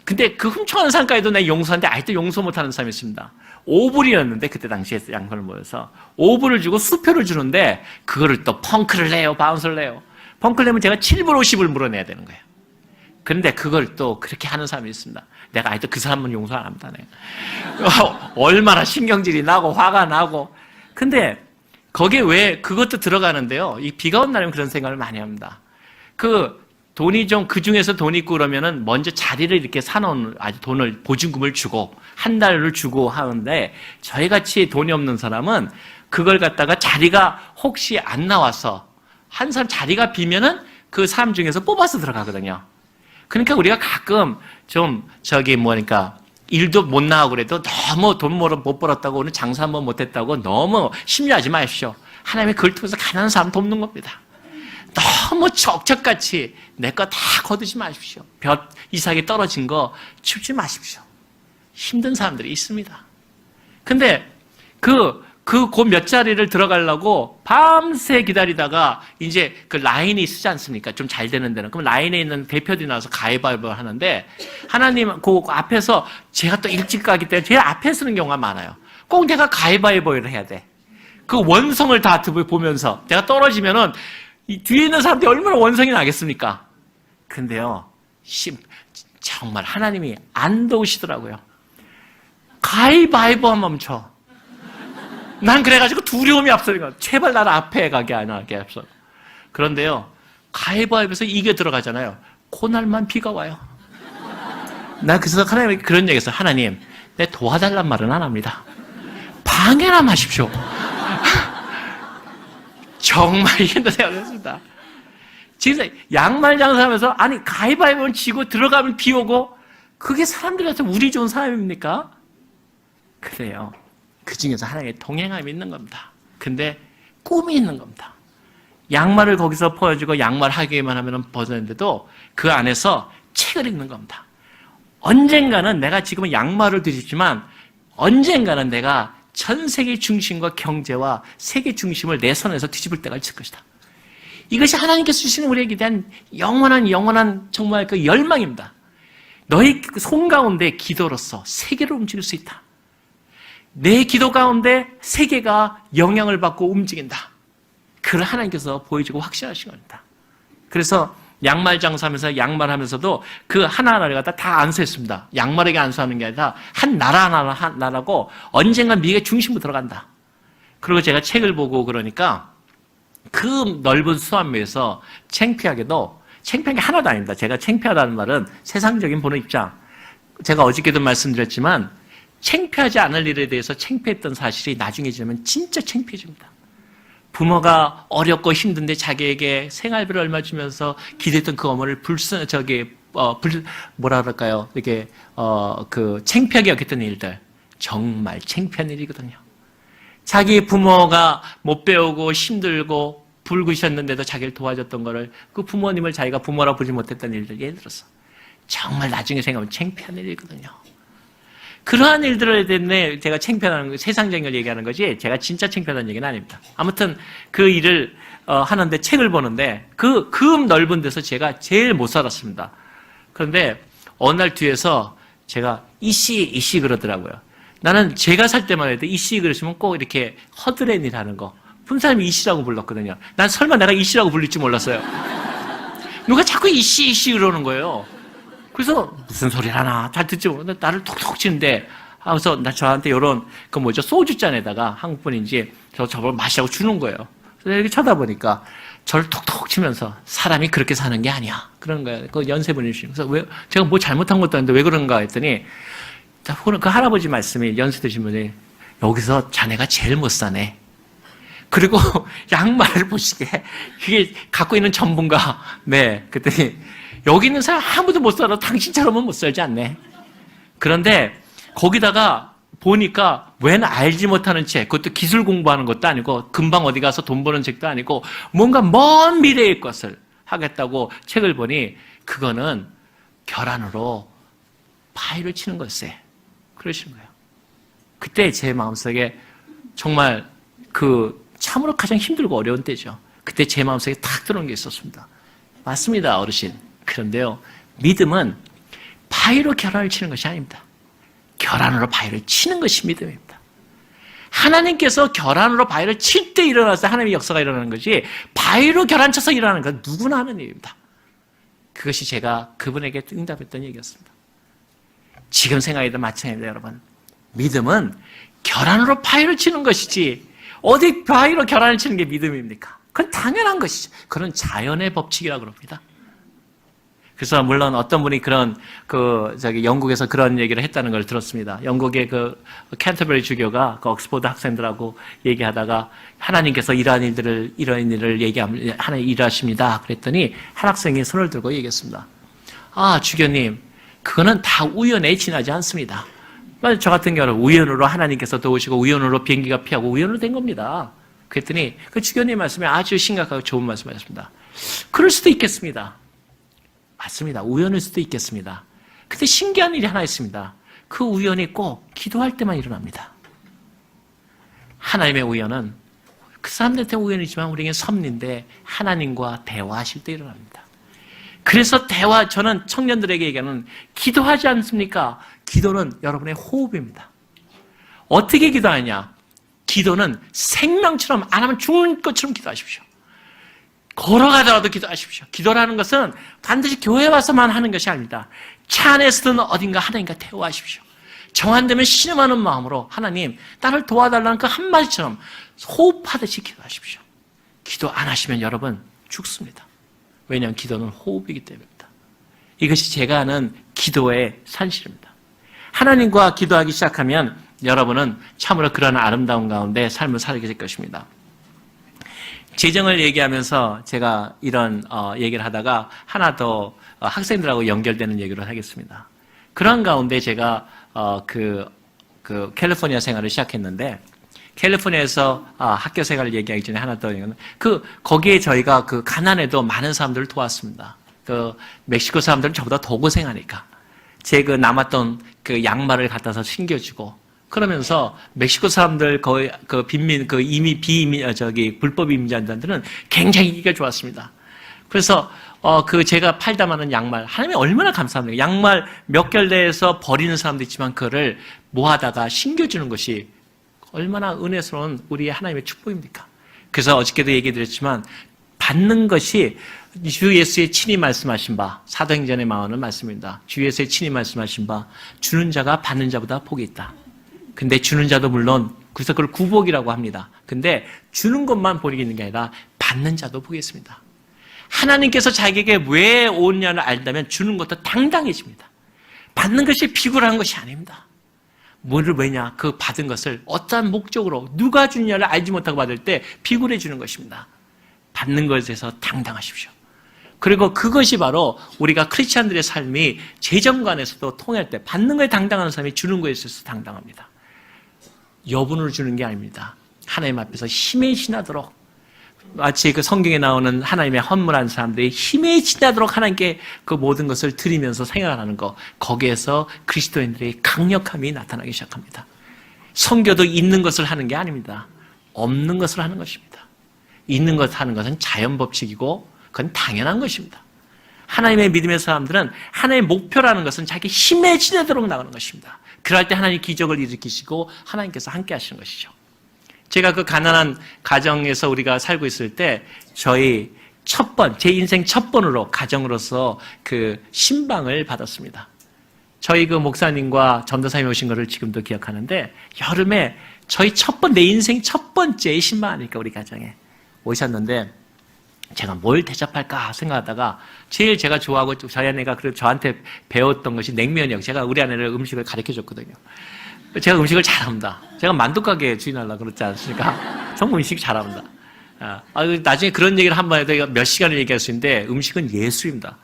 근데 그 훔쳐가는 사람까지도 내가 용서하는데 아직도 용서 못하는 사람이 있습니다. 5불이었는데 그때 당시에 양말을 모여서 5불을 주고 수표를 주는데 그거를 또 펑크를 내요, 바운스를 내요. 펑크를 내면 제가 7불 50을 물어내야 되는 거예요. 그런데 그걸 또 그렇게 하는 사람이 있습니다. 내가 아직도 그 사람은 용서 안 합니다. 얼마나 신경질이 나고 화가 나고. 근데 거기에 왜 그것도 들어가는데요. 이 비가 온 날이면 그런 생각을 많이 합니다. 그 중에서 돈이 있고 그러면은 먼저 자리를 이렇게 사놓은 아주 돈을 보증금을 주고 한 달을 주고 하는데 저희같이 돈이 없는 사람은 그걸 갖다가 자리가 혹시 안 나와서 한 사람 자리가 비면은 그 사람 중에서 뽑아서 들어가거든요. 그러니까 우리가 가끔 일도 못 나가고 그래도 너무 돈 못 벌었다고 오늘 장사 한번 못했다고 너무 심려하지 마십시오. 하나님의 그걸 통해서 가난한 사람 돕는 겁니다. 너무 적적같이 내 거 다 거두지 마십시오. 이삭이 떨어진 거 줍지 마십시오. 힘든 사람들이 있습니다. 근데 그 몇 자리를 들어가려고 밤새 기다리다가 이제 그 라인이 쓰지 않습니까? 좀 잘 되는 데는. 그럼 라인에 있는 대표들이 나와서 가위바위보 하는데 하나님 그 앞에서 제가 또 일찍 가기 때문에 제일 앞에 서는 경우가 많아요. 꼭 내가 가위바위보를 해야 돼. 그 원성을 다 보면서 내가 떨어지면은 이 뒤에 있는 사람들이 얼마나 원성이 나겠습니까? 근데요, 정말 하나님이 안 도우시더라고요. 가위바위보 하면 멈춰. 난 그래가지고 두려움이 앞서는 거야. 제발 나를 앞에 가게 안 하게 앞서. 그런데요, 가위바위보에서 이게 들어가잖아요. 그날만 비가 와요. 나 그래서 하나님에게 그런 얘기했어. 하나님, 내 도와달란 말은 안 합니다. 방해나 마십시오. 정말 힘든 생각을 했습니다. 지금 양말 장사하면서 아니 가위바위보는 지고 들어가면 비 오고 그게 사람들한테 우리 좋은 사람입니까? 그래요. 그 중에서 하나님의 동행함이 있는 겁니다. 근데 꿈이 있는 겁니다. 양말을 거기서 보여주고 양말 하기만 하면 벗었는데도 그 안에서 책을 읽는 겁니다. 언젠가는 내가 지금은 양말을 뒤집지만 언젠가는 내가 전 세계 중심과 경제와 세계 중심을 내 손에서 뒤집을 때가 있을 것이다. 이것이 하나님께서 주시는 우리에게 대한 영원한 정말 그 열망입니다. 너희 손 가운데 기도로서 세계를 움직일 수 있다. 내 기도 가운데 세계가 영향을 받고 움직인다. 그걸 하나님께서 보여주고 확신하신 겁니다. 그래서 양말 장사하면서 양말하면서도 그 하나하나를 갖다 다 안수했습니다. 양말에게 안수하는 게 아니라 한 나라고 언젠가 미국의 중심으로 들어간다. 그리고 제가 책을 보고 그러니까 그 넓은 수암묘에서 창피하게도 창피한 게 하나도 아닙니다. 제가 창피하다는 말은 세상적인 보는 입장. 제가 어저께도 말씀드렸지만 창피하지 않을 일에 대해서 창피했던 사실이 나중에 지나면 진짜 창피해집니다. 부모가 어렵고 힘든데 자기에게 생활비를 얼마 주면서 기대했던 그 어머니를 뭐라 그럴까요? 이렇게, 창피하게 여겼던 일들. 정말 창피한 일이거든요. 자기 부모가 못 배우고 힘들고 붉으셨는데도 자기를 도와줬던 거를 그 부모님을 자기가 부모라 보지 못했던 일들, 예를 들어서. 정말 나중에 생각하면 창피한 일이거든요. 그러한 일들에 대해 제가 창피하다는 거, 세상적인 걸 얘기하는 거지, 제가 진짜 창피하다는 얘기는 아닙니다. 아무튼 그 일을 하는데 책을 보는데 그 넓은 데서 제가 제일 못 살았습니다. 그런데 어느 날 뒤에서 제가 이씨 그러더라고요. 나는 제가 살 때만 해도 이씨 그러시면 꼭 이렇게 허드렛이라는 거. 본 사람이 이씨라고 불렀거든요. 난 설마 내가 이씨라고 불릴 줄 몰랐어요. 누가 자꾸 이씨 그러는 거예요. 그래서 무슨 소리를 하나 잘 듣지 못하는데 나를 톡톡 치는데 하면서 저한테 요런 소주잔에다가 한국분인지 저걸 마시라고 주는 거예요. 그래서 이렇게 쳐다보니까 저를 톡톡 치면서 사람이 그렇게 사는 게 아니야. 그런 거예요. 그 연세분이시고. 그래서 왜 제가 뭐 잘못한 것도 아닌데 왜 그런가 했더니 그 할아버지 말씀이 연세 드신 분이 여기서 자네가 제일 못 사네. 그리고 양말을 보시게 그게 갖고 있는 전문가. 네. 그랬더니 여기 있는 사람 아무도 못 살아. 당신처럼은 못 살지 않네. 그런데 거기다가 보니까 웬 알지 못하는 책, 그것도 기술 공부하는 것도 아니고 금방 어디 가서 돈 버는 책도 아니고 뭔가 먼 미래의 것을 하겠다고 책을 보니 그거는 결안으로 파이를 치는 것에 그러시는 거예요. 그때 제 마음속에 정말 참으로 가장 힘들고 어려운 때죠. 그때 제 마음속에 탁 들어온 게 있었습니다. 맞습니다, 어르신. 그런데요, 믿음은 바위로 결안을 치는 것이 아닙니다. 결안으로 바위를 치는 것이 믿음입니다. 하나님께서 결안으로 바위를 칠 때 일어나서 하나님의 역사가 일어나는 것이 바위로 결안쳐서 일어나는 건 누구나 하는 일입니다. 그것이 제가 그분에게 응답했던 얘기였습니다. 지금 생각해도 마찬가지입니다, 여러분. 믿음은 결안으로 바위를 치는 것이지 어디 바위로 결안을 치는 게 믿음입니까? 그건 당연한 것이죠. 그건 자연의 법칙이라고 그럽니다. 그래서 물론 어떤 분이 영국에서 그런 얘기를 했다는 걸 들었습니다. 영국의 캔터버리 주교가 옥스퍼드 학생들하고 얘기하다가 하나님께서 이러한 일을 얘기하면 하나님 일하십니다. 그랬더니 한 학생이 손을 들고 얘기했습니다. 아, 주교님, 그거는 다 우연에 지나지 않습니다. 저 같은 경우는 우연으로 하나님께서 도우시고 우연으로 비행기가 피하고 우연으로 된 겁니다. 그랬더니 그 주교님 말씀이 아주 심각하고 좋은 말씀하셨습니다. 그럴 수도 있겠습니다. 맞습니다. 우연일 수도 있겠습니다. 근데 신기한 일이 하나 있습니다. 그 우연이 꼭 기도할 때만 일어납니다. 하나님의 우연은 그 사람들한테 우연이지만 우리에게 섭리인데 하나님과 대화하실 때 일어납니다. 그래서 저는 청년들에게 얘기하는 기도하지 않습니까? 기도는 여러분의 호흡입니다. 어떻게 기도하냐? 기도는 생명처럼 안 하면 죽는 것처럼 기도하십시오. 걸어가더라도 기도하십시오. 기도라는 것은 반드시 교회에 와서만 하는 것이 아닙니다. 차 안에서든 어딘가 하나님과 대화하십시오. 정한되면 신음하는 마음으로 하나님 나를 도와달라는 그 한마디처럼 호흡하듯이 기도하십시오. 기도 안 하시면 여러분 죽습니다. 왜냐하면 기도는 호흡이기 때문입니다. 이것이 제가 아는 기도의 산실입니다. 하나님과 기도하기 시작하면 여러분은 참으로 그런 아름다운 가운데 삶을 살게 될 것입니다. 재정을 얘기하면서 제가 이런 얘기를 하다가 하나 더 학생들하고 연결되는 얘기를 하겠습니다. 그런 가운데 제가 캘리포니아 생활을 시작했는데 캘리포니아에서 학교 생활을 얘기하기 전에 하나 더 얘기하면 거기에 저희가 가난해도 많은 사람들을 도왔습니다. 멕시코 사람들은 저보다 더 고생하니까 제 남았던 양말을 갖다서 신겨주고 그러면서 멕시코 사람들 거의 빈민 불법 이민자들은 굉장히 인기가 좋았습니다. 그래서 제가 팔다마는 양말 하나님이 얼마나 감사합니까? 양말 몇 켤 내에서 버리는 사람도 있지만 그거를 모아다가 신겨주는 것이 얼마나 은혜스러운 우리의 하나님의 축복입니까? 그래서 어저께도 얘기 드렸지만 받는 것이 주 예수의 친히 말씀하신 바 사도행전에 나오는 말씀입니다. 주 예수의 친히 말씀하신 바 주는 자가 받는 자보다 복이 있다. 근데 주는 자도 물론 그래서 그걸 구복이라고 합니다. 근데 주는 것만 복이 있는 게 아니라 받는 자도 복이 있습니다. 하나님께서 자기에게 왜 오냐를 안다면 주는 것도 당당해집니다. 받는 것이 비굴한 것이 아닙니다. 왜냐? 그 받은 것을 어떠한 목적으로 누가 주냐를 알지 못하고 받을 때 비굴해지는 것입니다. 받는 것에서 당당하십시오. 그리고 그것이 바로 우리가 크리스찬들의 삶이 재정관에서도 통할 때 받는 거에 당당하는 사람이 주는 거에 있어서 당당합니다. 여분으로 주는 게 아닙니다. 하나님 앞에서 힘에 지나도록 마치 성경에 나오는 하나님의 헌물한 사람들이 힘에 지나도록 하나님께 그 모든 것을 드리면서 생활하는 것, 거기에서 그리스도인들의 강력함이 나타나기 시작합니다. 선교도 있는 것을 하는 게 아닙니다. 없는 것을 하는 것입니다. 있는 것 하는 것은 자연 법칙이고 그건 당연한 것입니다. 하나님의 믿음의 사람들은 하나님의 목표라는 것은 자기 힘에 지나도록 나가는 것입니다. 그럴 때 하나님이 기적을 일으키시고 하나님께서 함께 하시는 것이죠. 제가 가난한 가정에서 우리가 살고 있을 때 저희 제 인생 첫 번으로 가정으로서 신방을 받았습니다. 저희 목사님과 전도사님이 오신 것을 지금도 기억하는데 여름에 내 인생 첫 번째 신방 아닐까 우리 가정에 오셨는데 제가 뭘 대접할까 생각하다가 제일 제가 좋아하고 저희 아내가 저한테 배웠던 것이 냉면이요. 제가 우리 아내를 음식을 가르쳐줬거든요. 제가 음식을 잘합니다. 제가 만두가게 주인하려고 그러지 않습니까? 정말 음식 잘합니다. 나중에 그런 얘기를 한번 해도 몇 시간을 얘기할 수 있는데 음식은 예술입니다.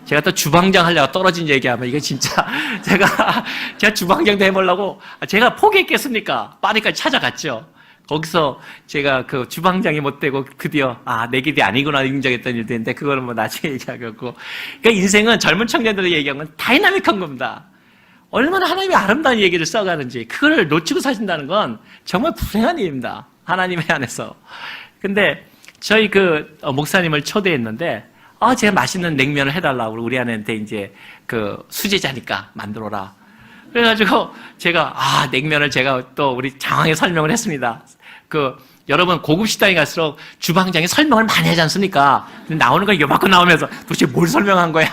제가 또 주방장 하려고 떨어진 얘기하면 이게 진짜 제가 주방장도 해보려고 제가 포기했겠습니까? 파리까지 찾아갔죠. 거기서 제가 주방장이 못 되고 드디어 내 길이 아니구나 인정했던 일도 있는데 그거는 나중에 얘기하겠고 그러니까 인생은 젊은 청년들이 얘기한 건 다이나믹한 겁니다. 얼마나 하나님이 아름다운 얘기를 써가는지 그걸 놓치고 사신다는 건 정말 불행한 일입니다. 하나님의 안에서. 근데 저희 목사님을 초대했는데 제가 맛있는 냉면을 해달라고 우리 아내한테 이제 수제자니까 만들어라. 그래가지고 제가 냉면을 제가 또 우리 장황에 설명을 했습니다. 여러분 고급 식당에 갈수록 주방장이 설명을 많이 하지 않습니까? 근데 나오는 건 요만큼 나오면서 도대체 뭘 설명한 거야?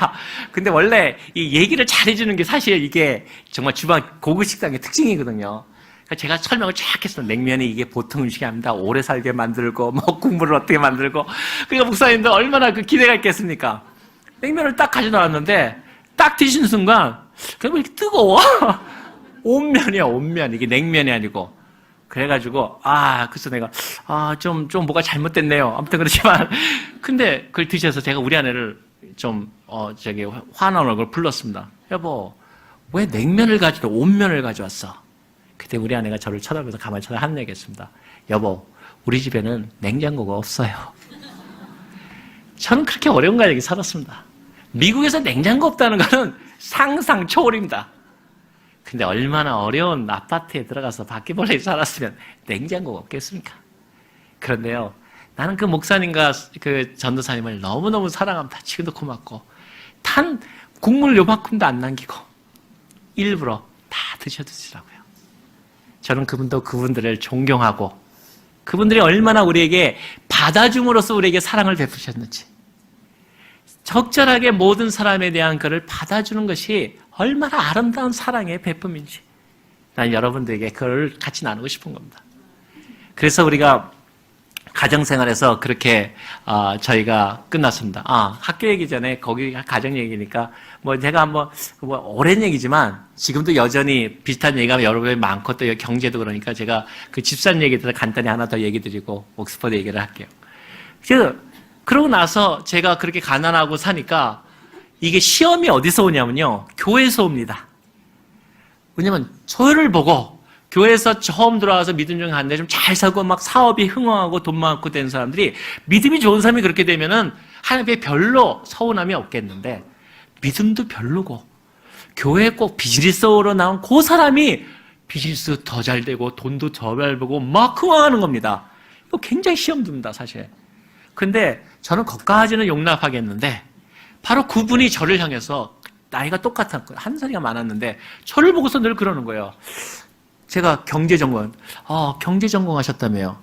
근데 원래 이 얘기를 잘해주는 게 사실 이게 정말 고급 식당의 특징이거든요. 그러니까 제가 설명을 쫙 했어요. 냉면이 이게 보통 음식이 아닙니다. 오래 살게 만들고 국물을 어떻게 만들고 그러니까 목사님들 얼마나 기대가 있겠습니까? 냉면을 딱 가져나왔는데 딱 드시는 순간 왜 이렇게 뜨거워? 온면이야 온면. 이게 냉면이 아니고. 그래가지고 그래서 내가 좀 뭐가 잘못됐네요. 아무튼 그렇지만 근데 그걸 드셔서 제가 우리 아내를 화나는 얼굴 불렀습니다. 여보 왜 냉면을 가지고 온면을 가져왔어? 그때 우리 아내가 저를 쳐다보면서 가만히 하는 얘기했습니다. 여보 우리 집에는 냉장고가 없어요. 저는 그렇게 어려운 가정에 살았습니다. 미국에서 냉장고 없다는 것은 상상 초월입니다. 근데 얼마나 어려운 아파트에 들어가서 바퀴벌레에 살았으면 냉장고가 없겠습니까? 그런데요, 나는 그 목사님과 그 전도사님을 너무너무 사랑합니다. 지금도 고맙고, 단 국물 요만큼도 안 남기고 일부러 다 드셔드시라고요. 저는 그분들을 존경하고, 그분들이 얼마나 우리에게 받아줌으로써 우리에게 사랑을 베푸셨는지, 적절하게 모든 사람에 대한 그를 받아주는 것이 얼마나 아름다운 사랑의 베품인지, 난 여러분들에게 그걸 같이 나누고 싶은 겁니다. 그래서 우리가 가정생활에서 그렇게 저희가 끝났습니다. 학교 얘기 전에 거기 가정 얘기니까 제가 오랜 얘기지만 지금도 여전히 비슷한 얘기가 여러분이 많고 또 경제도 그러니까 제가 그 집산 얘기들 간단히 하나 더 얘기 드리고 옥스퍼드 얘기를 할게요. 그러고 나서 제가 그렇게 가난하고 사니까 이게 시험이 어디서 오냐면요, 교회에서 옵니다. 왜냐면 저를 보고 교회에서 처음 들어와서 믿음 중에 갔는데 좀 잘 살고 막 사업이 흥황하고 돈 많고 된 사람들이, 믿음이 좋은 사람이 그렇게 되면은 하나님께 별로 서운함이 없겠는데, 믿음도 별로고 교회에 꼭 비즈니스로 나온 그 사람이 비즈니스 더 잘 되고 돈도 더 잘 벌고 막 흥황하는 겁니다. 이거 굉장히 시험 듭니다, 사실. 근데 저는 거기까지는 용납하겠는데, 바로 그분이 저를 향해서 나이가 똑같았고 한 살이가 많았는데 저를 보고서 늘 그러는 거예요. 제가 경제전공, 경제전공 하셨다며요.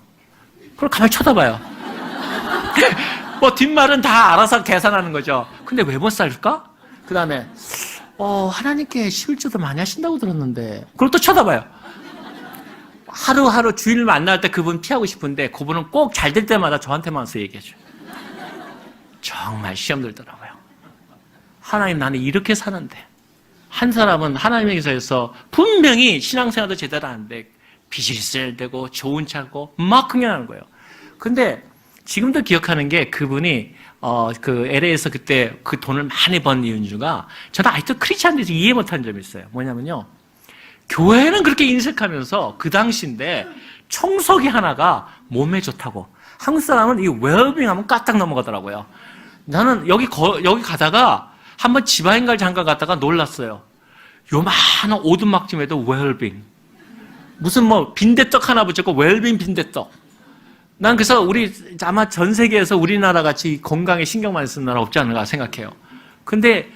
그걸 가만히 쳐다봐요. 뒷말은 다 알아서 계산하는 거죠. 근데 왜 못 살까? 그 다음에, 하나님께 11조도 많이 하신다고 들었는데. 그걸 또 쳐다봐요. 하루하루 주일 만날 때 그분 피하고 싶은데, 그분은 꼭 잘 될 때마다 저한테만 와서 얘기해줘요. 정말 시험 들더라고요. 하나님, 나는 이렇게 사는데. 한 사람은 하나님에게서 분명히 신앙생활도 제대로 하는데 비즈니스를 되고 좋은 차고 막 흥행하는 거예요. 근데 지금도 기억하는 게, 그분이 그 LA에서 그때 그 돈을 많이 번 이유 중가, 저는 아직도 크리스찬들에서 이해 못한 점이 있어요. 뭐냐면요, 교회는 그렇게 인색하면서 그 당시인데 청소기 하나가 몸에 좋다고, 한국 사람은 이 웰빙 하면 까딱 넘어가더라고요. 나는 여기 가다가 한번 지바인갈 잠깐 갔다가 놀랐어요. 요만한 오두막쯤에도 웰빙. 무슨 빈대떡 하나 붙였고 웰빙 빈대떡. 난 그래서 아마 전 세계에서 우리나라 같이 건강에 신경 많이 쓰는 나라 없지 않을까 생각해요. 근데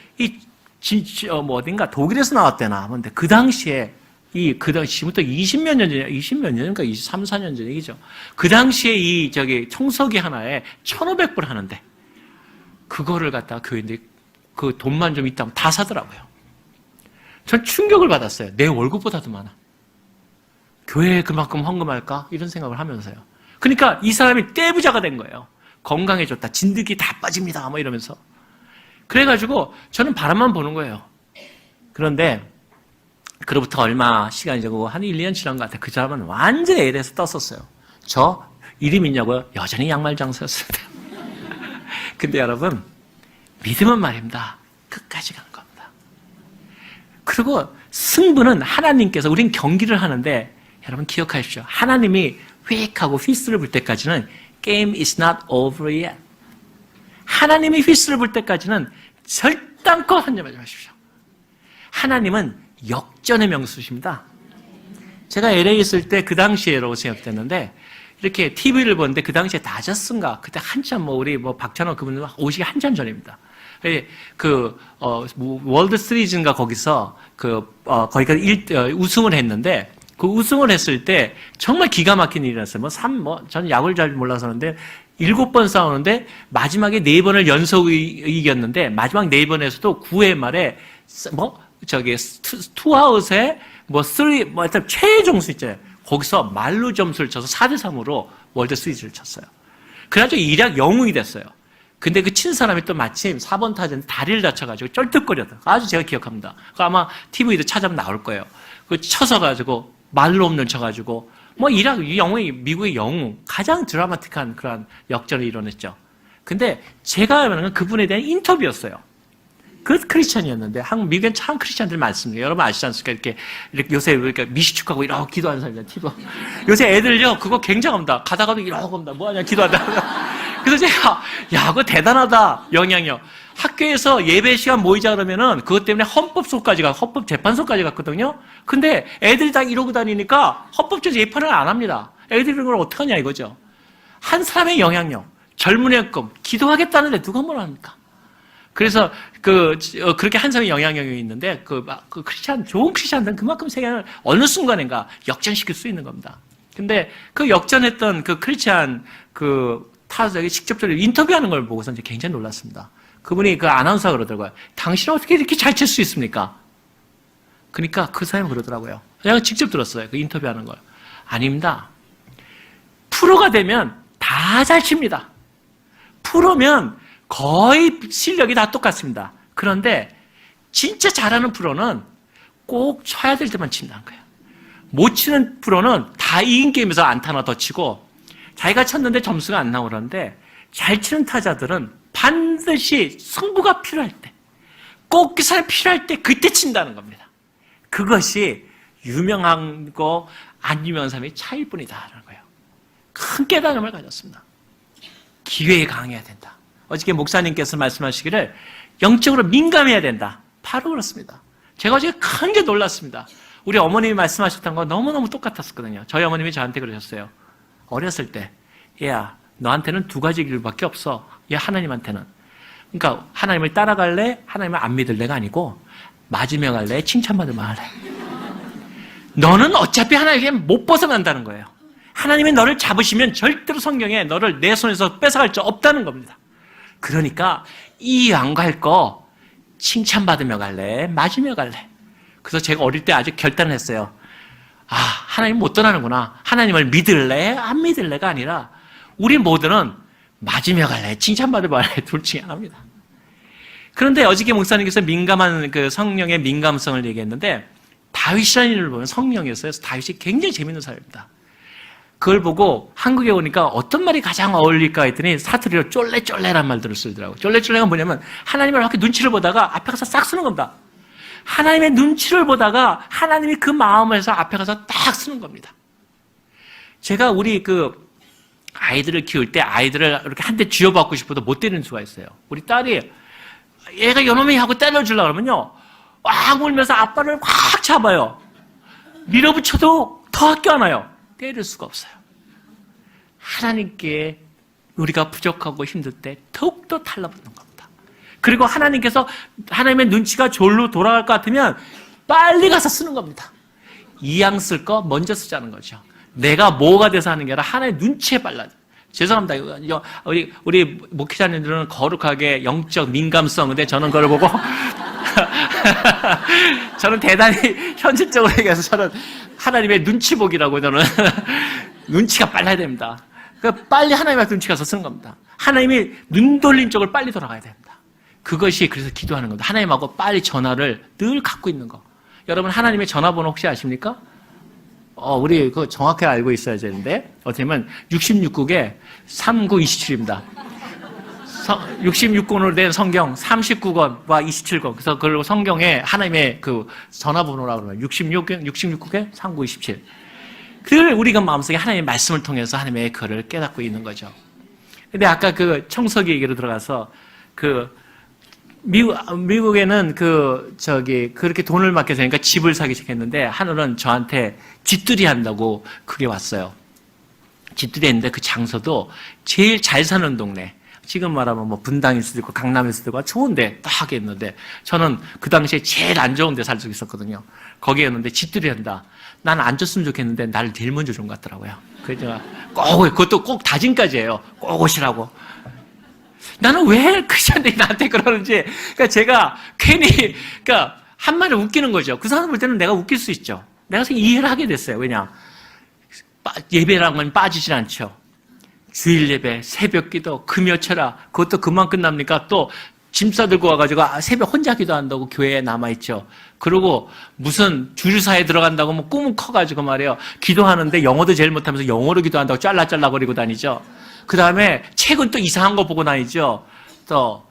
어딘가 독일에서 나왔대나. 근데 그 당시에 지금부터 20몇 년 전이야. 20몇 년인가 23, 4년 전 얘기죠. 그 당시에 청소기 하나에 1,500불 하는데, 그거를 갖다가 교인들이 그 돈만 좀 있다면 다 사더라고요. 전 충격을 받았어요. 내 월급보다도 많아. 교회에 그만큼 헌금할까? 이런 생각을 하면서요. 그러니까 이 사람이 떼부자가 된 거예요. 건강에 좋다, 진드기 다 빠집니다, 이러면서. 그래가지고 저는 바람만 보는 거예요. 그런데 그로부터 얼마 시간이 지나고 한 1, 2년 지난 것 같아요. 그 사람은 완전히 LA에서 떴었어요. 저 이름 있냐고요? 여전히 양말 장사였습니다. 근데 여러분, 믿음은 말입니다, 끝까지 가는 겁니다. 그리고 승부는 하나님께서, 우린 경기를 하는데 여러분 기억하십시오. 하나님이 휙하고 휘슬을 불 때까지는 Game is not over yet. 하나님이 휘슬을 불 때까지는 절단껏 한점하지 마십시오. 하나님은 역전의 명수십니다. 제가 LA에 있을 때 그 당시에라고 생각됐는데, 이렇게 TV를 보는데 그 당시에 다저스인가, 그때 한참 우리 박찬호 그분 오시기 한참 전입니다. 월드 시리즈인가 거기서 거기가 우승을 했는데, 그 우승을 했을 때 정말 기가 막힌 일이었어요. 저는 야구를 잘 몰라서 그런데 7번 싸우는데 마지막에 4번을 연속 이겼는데, 마지막 4번에서도 9회 말에 투아웃에 하여튼 최종 수 있잖아요. 거기서 말로 점수를 쳐서 4대3으로 월드 시리즈를 쳤어요. 그래가지고 일약 영웅이 됐어요. 근데 그 친 사람이 또 마침 4번 타자는 다리를 다쳐가지고 쩔뚝거렸다. 아주 제가 기억합니다. 그 아마 TV에도 찾아보면 나올 거예요. 그 쳐서가지고 말로 없는 쳐가지고 일약 영웅이, 미국의 영웅, 가장 드라마틱한 그런 역전을 이뤄냈죠. 근데 제가 하는 그분에 대한 인터뷰였어요. 그 크리스찬이었는데, 미국엔 참 크리스찬들 많습니다. 여러분 아시지 않습니까? 이렇게 요새 미시축하고 이러고 기도하는 사람들, 티도. 요새 애들요, 그거 굉장합니다. 가다가도 이러고 합니다. 뭐하냐, 기도한다. 그래서 그래서 제가, 야, 그거 대단하다. 영향력. 학교에서 예배 시간 모이자 그러면은 그것 때문에 헌법재판소까지 갔거든요. 근데 애들이 다 이러고 다니니까 헌법재판소 재판을 안 합니다. 애들이 이런 걸 어떡하냐 이거죠. 한 사람의 영향력, 젊은이의 꿈, 기도하겠다는데 누가 뭐라 합니까? 그래서 그렇게 한 사람의 영향력이 있는데 좋은 크리스찬들은 그만큼 세상을 어느 순간인가 역전시킬 수 있는 겁니다. 근데 그 역전했던 그 크리스찬 타석이 직접적으로 인터뷰하는 걸 보고서 이제 굉장히 놀랐습니다. 그분이 그 아나운서가 그러더라고요. 당신은 어떻게 이렇게 잘 칠 수 있습니까? 그러니까 그 사람이 그러더라고요. 제가 직접 들었어요. 그 인터뷰하는 걸. 아닙니다. 프로가 되면 다 잘 칩니다. 프로면 거의 실력이 다 똑같습니다. 그런데 진짜 잘하는 프로는 꼭 쳐야 될 때만 친다는 거예요. 못 치는 프로는 다 이긴 게임에서 안타 하나 더 치고 자기가 쳤는데 점수가 안 나오는데 잘 치는 타자들은 반드시 승부가 필요할 때, 꼭 그 사람이 필요할 때 그때 친다는 겁니다. 그것이 유명하고 안 유명한 사람의 차이일 뿐이다라는 거예요. 큰 깨달음을 가졌습니다. 기회에 강해야 된다. 어저께 목사님께서 말씀하시기를 영적으로 민감해야 된다. 바로 그렇습니다. 제가 어저께 큰 게 놀랐습니다. 우리 어머님이 말씀하셨던 거 너무너무 똑같았거든요. 저희 어머님이 저한테 그러셨어요. 어렸을 때, 얘야, 너한테는 두 가지 길밖에 없어. 얘 하나님한테는. 그러니까 하나님을 따라갈래? 하나님을 안 믿을래가 아니고 맞으며 갈래? 칭찬받으며 갈래? 너는 어차피 하나님께 못 벗어난다는 거예요. 하나님이 너를 잡으시면 절대로 성경에 너를 내 손에서 뺏어갈 수 없다는 겁니다. 그러니까 이 안 갈 거 칭찬받으며 갈래? 맞으며 갈래? 그래서 제가 어릴 때 아주 결단을 했어요. 아, 하나님 못 떠나는구나. 하나님을 믿을래? 안 믿을래가 아니라 우리 모두는 맞으며 갈래? 칭찬받으며 갈래? 둘 중에 하나입니다. 그런데 어저께 목사님께서 민감한 그 성령의 민감성을 얘기했는데 다윗이라는 일을 보면 성령이었어요. 그래서 다윗이 굉장히 재밌는 사람입니다. 그걸 보고 한국에 오니까 어떤 말이 가장 어울릴까 했더니 사투리로 쫄래쫄래란 말들을 쓰더라고요. 쫄래쫄래가 뭐냐면 하나님을 이렇게 눈치를 보다가 앞에 가서 싹 쓰는 겁니다. 하나님의 눈치를 보다가 하나님이 그 마음을 해서 앞에 가서 딱 쓰는 겁니다. 제가 우리 아이들을 키울 때 아이들을 이렇게 한 대 쥐어받고 싶어도 못 때리는 수가 있어요. 우리 딸이 얘가 요놈이 하고 때려주려고 그러면요. 막 울면서 아빠를 확 잡아요. 밀어붙여도 더 껴안아요. 때릴 수가 없어요. 하나님께 우리가 부족하고 힘들 때 더욱더 달라붙는 겁니다. 그리고 하나님께서 하나님의 눈치가 졸로 돌아갈 것 같으면 빨리 가서 쓰는 겁니다. 이왕 쓸 거 먼저 쓰자는 거죠. 내가 뭐가 돼서 하는 게 아니라 하나의 눈치에 빨라져. 죄송합니다. 우리 목회자님들은 거룩하게 영적 민감성. 근데 저는 그걸 보고 저는 대단히 현실적으로 얘기해서 저는 하나님의 눈치 보기라고 저는 눈치가 빨라야 됩니다. 그러니까 빨리 하나님의 눈치 가서 쓰는 겁니다. 하나님이 눈 돌린 쪽을 빨리 돌아가야 됩니다. 그것이 그래서 기도하는 겁니다. 하나님하고 빨리 전화를 늘 갖고 있는 거. 여러분 하나님의 전화번호 혹시 아십니까? 우리 그거 정확하게 알고 있어야 되는데 어떻게 보면 66국에 3927입니다. 66권으로 된 성경 39권과 27권. 그래서 그걸 성경에 하나님의 그 전화번호라고 그러면 66국에 3927. 그걸 우리가 마음속에 하나님의 말씀을 통해서 하나님의 그를 깨닫고 있는 거죠. 근데 아까 그 청소기 얘기로 들어가서 미국에는 그렇게 돈을 맡게 되니까 집을 사기 시작했는데 하늘은 저한테 집들이 한다고 그게 왔어요. 집들이 했는데 그 장소도 제일 잘 사는 동네. 지금 말하면 뭐 분당일 수도 있고 강남일 수도 있고 좋은데 딱 했는데 저는 그 당시에 제일 안 좋은 데 살 수 있었거든요. 거기였는데 집들이 한다. 난 안 줬으면 좋겠는데 나를 제일 먼저 준 것 같더라고요. 그래서 제가 그것도 꼭 다짐까지 해요. 꼭 오시라고. 나는 왜 크리스천들이 나한테 그러는지, 그러니까 제가 괜히, 한마디 웃기는 거죠. 그 사람 볼 때는 내가 웃길 수 있죠. 내가 이해를 하게 됐어요. 왜냐? 예배라는 건 빠지질 않죠. 주일 예배, 새벽 기도, 금요철야, 그것도 금방 끝납니까? 또 짐 싸들고 와가지고 새벽 혼자 기도한다고 교회에 남아있죠. 그리고 무슨 주류사에 들어간다고 뭐 꿈은 커가지고 말이에요. 기도하는데 영어도 제일 못하면서 영어로 기도한다고 짤라짤라거리고 다니죠. 그 다음에 책은 또 이상한 거 보고 다니죠. 또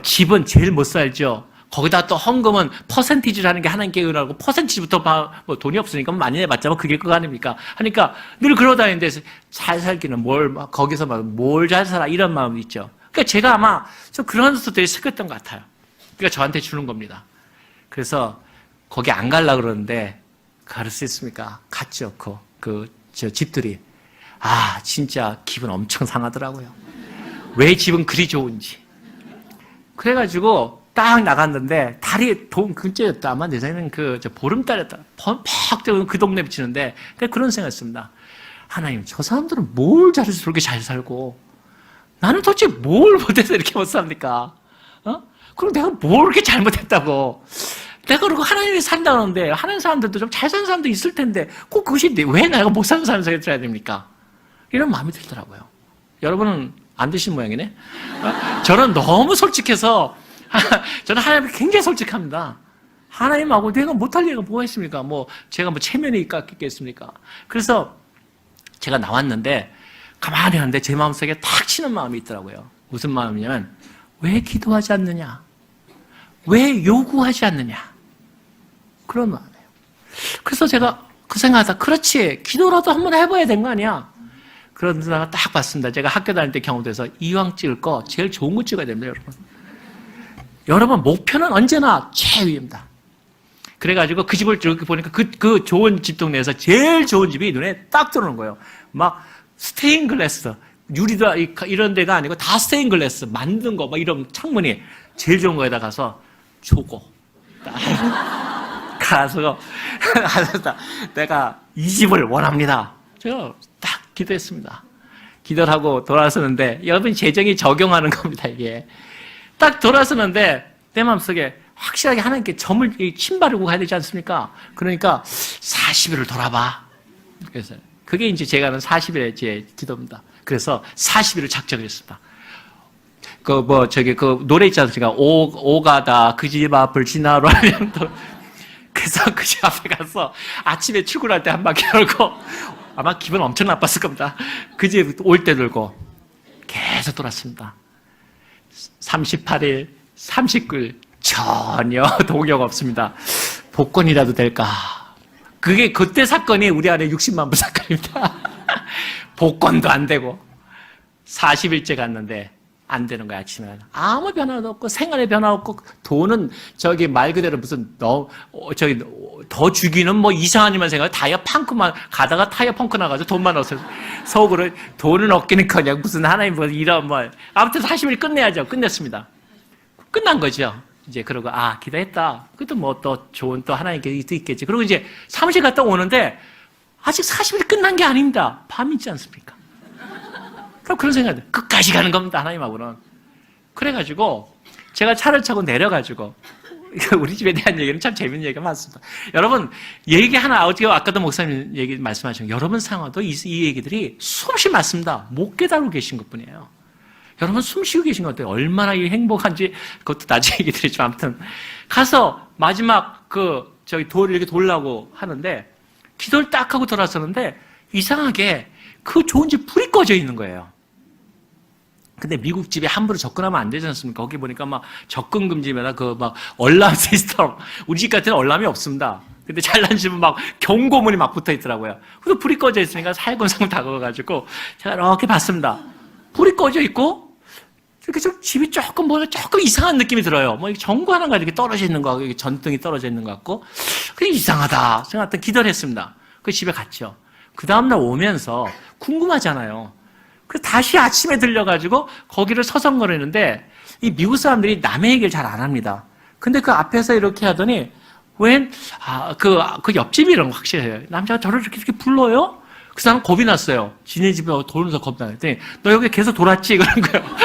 집은 제일 못 살죠. 거기다 또 헌금은 퍼센티지라는 게 하나님께 은하고 퍼센티지부터 뭐 돈이 없으니까 많이 내봤자면 그게 그거 아닙니까? 하니까 늘 그러다니는데 잘 살기는 거기서 뭘 잘 살아 이런 마음이 있죠. 그러니까 제가 아마 좀 그런 것들이 섞였던 것 같아요. 그러니까 저한테 주는 겁니다. 그래서 거기 안 가려고 그러는데 갈 수 있습니까? 갔죠. 저 집들이. 진짜 기분 엄청 상하더라고요. 왜 집은 그리 좋은지. 그래가지고 딱 나갔는데 달이 근처였다. 아마 내 생각에는 보름달이었다. 퍽 뜨는 그 동네 비치는데 그런 생각했습니다. 하나님, 저 사람들은 뭘 잘해서 저렇게 잘 살고 나는 도대체 뭘 못해서 이렇게 못 삽니까? 그럼 내가 뭘 이렇게 잘못했다고? 내가 그러고 하나님이 산다는데 하는 사람들도 좀 잘 사는 사람도 있을 텐데 꼭 그것이 왜 내가 못 사는 사람을 생각해야 됩니까? 이런 마음이 들더라고요. 여러분은 안 드신 모양이네? 저는 너무 솔직해서 저는 하나님께 굉장히 솔직합니다. 하나님하고 내가 못할 얘기가 뭐가 있습니까? 제가 체면이 있겠습니까? 그래서 제가 나왔는데 가만히 하는데 제 마음속에 탁 치는 마음이 있더라고요. 무슨 마음이냐면 왜 기도하지 않느냐? 왜 요구하지 않느냐? 그런 마음이에요. 그래서 제가 그 생각하다 그렇지 기도라도 한번 해봐야 되는 거 아니야? 그러다가 딱 봤습니다. 제가 학교 다닐 때 경험돼서 이왕 찍을 거 제일 좋은 거 찍어야 됩니다, 여러분. 여러분 목표는 언제나 최위입니다. 그래가지고 그 집을 이렇게 보니까 그 좋은 집 동네에서 제일 좋은 집이 눈에 딱 들어오는 거예요. 막 스테인 글래스, 유리도 이런 데가 아니고 다 스테인 글래스 만든 거 막 이런 창문이 제일 좋은 거에다 가서 주고 가서 내가 이 집을 원합니다. 제가 딱 기도했습니다. 기도를 하고 돌아서는데 여러분 재정이 적용하는 겁니다. 이게 딱 돌아서는데 내 마음속에 확실하게 하나님께 점을 침 바르고 가야 되지 않습니까? 그러니까 40일을 돌아봐. 그래서 그게 이제 제가 하는 40일의 제 기도입니다. 그래서 40일을 작정을 했습니다. 노래 있지 않습니까? 오가다 그 집 앞을 지나러 하면 또. 그래서 그 집 앞에 가서 아침에 출근할 때 한 바퀴 돌고 아마 기분 엄청 나빴을 겁니다. 그 집 올 때 돌고 계속 돌았습니다. 38일, 39일 전혀 동요가 없습니다. 복권이라도 될까? 그때 사건이 우리 안에 60만 불 사건입니다. 복권도 안 되고 40일째 갔는데 안 되는 거야. 아침에 아무 변화도 없고 생활에 변화 없고 돈은 말 그대로 무슨 더 죽이는 이상한 일만 생각해. 타이어 펑크만 가다가 타이어 펑크 나가서 돈만 없어서 속으로 돈은 없기는커녕 무슨 하나님 이런 아무튼 40일 끝내야죠. 끝냈습니다. 끝난 거죠. 이제 그러고 기도했다. 그것도 또 좋은 또 하나님께 있겠지. 그리고 이제 사무실 갔다 오는데 아직 40일 끝난 게 아닙니다. 밤 있지 않습니까? 그럼 그런 생각이 끝까지 가는 겁니다. 하나님하고는. 그래가지고 제가 차를 타고 내려가지고 우리 집에 대한 얘기는 참 재밌는 얘기가 많습니다. 여러분 얘기 하나 아까도 목사님 얘기 말씀하신 여러분 상황도 이 얘기들이 수없이 많습니다. 못 깨달고 계신 것뿐이에요. 여러분 숨 쉬고 계신 것 같아요. 얼마나 행복한지 그것도 나중에 얘기 드리지만 아무튼 가서 마지막 돌을 이렇게 돌라고 하는데 기도를 딱 하고 돌아서는데 이상하게 그 좋은 집 불이 꺼져 있는 거예요. 근데 미국 집에 함부로 접근하면 안 되지 않습니까? 거기 보니까 접근 금지면 얼람 시스템. 우리 집 같은 얼람이 없습니다. 근데 잘난 집은 경고문이 붙어 있더라고요. 그래서 불이 꺼져 있으니까 살금살금 다가가가지고 제가 이렇게 봤습니다. 불이 꺼져 있고 이렇게 집이 조금 이상한 느낌이 들어요. 전구 하나가 이렇게 떨어져 있는 거 같고, 전등이 떨어져 있는 것 같고, 그게 이상하다 생각했더니 기도를 했습니다. 그 집에 갔죠. 그 다음날 오면서 궁금하잖아요. 그래서 다시 아침에 들려가지고 거기를 서성거리는데 이 미국 사람들이 남의 얘기를 잘 안 합니다. 근데 그 앞에서 이렇게 하더니 그 옆집이 이런 거 확실해요. 남자가 저를 이렇게 불러요? 그 사람 겁이 났어요. 지네 집에 돌면서 겁이 나는데 너 여기 계속 돌았지? 그런 거예요.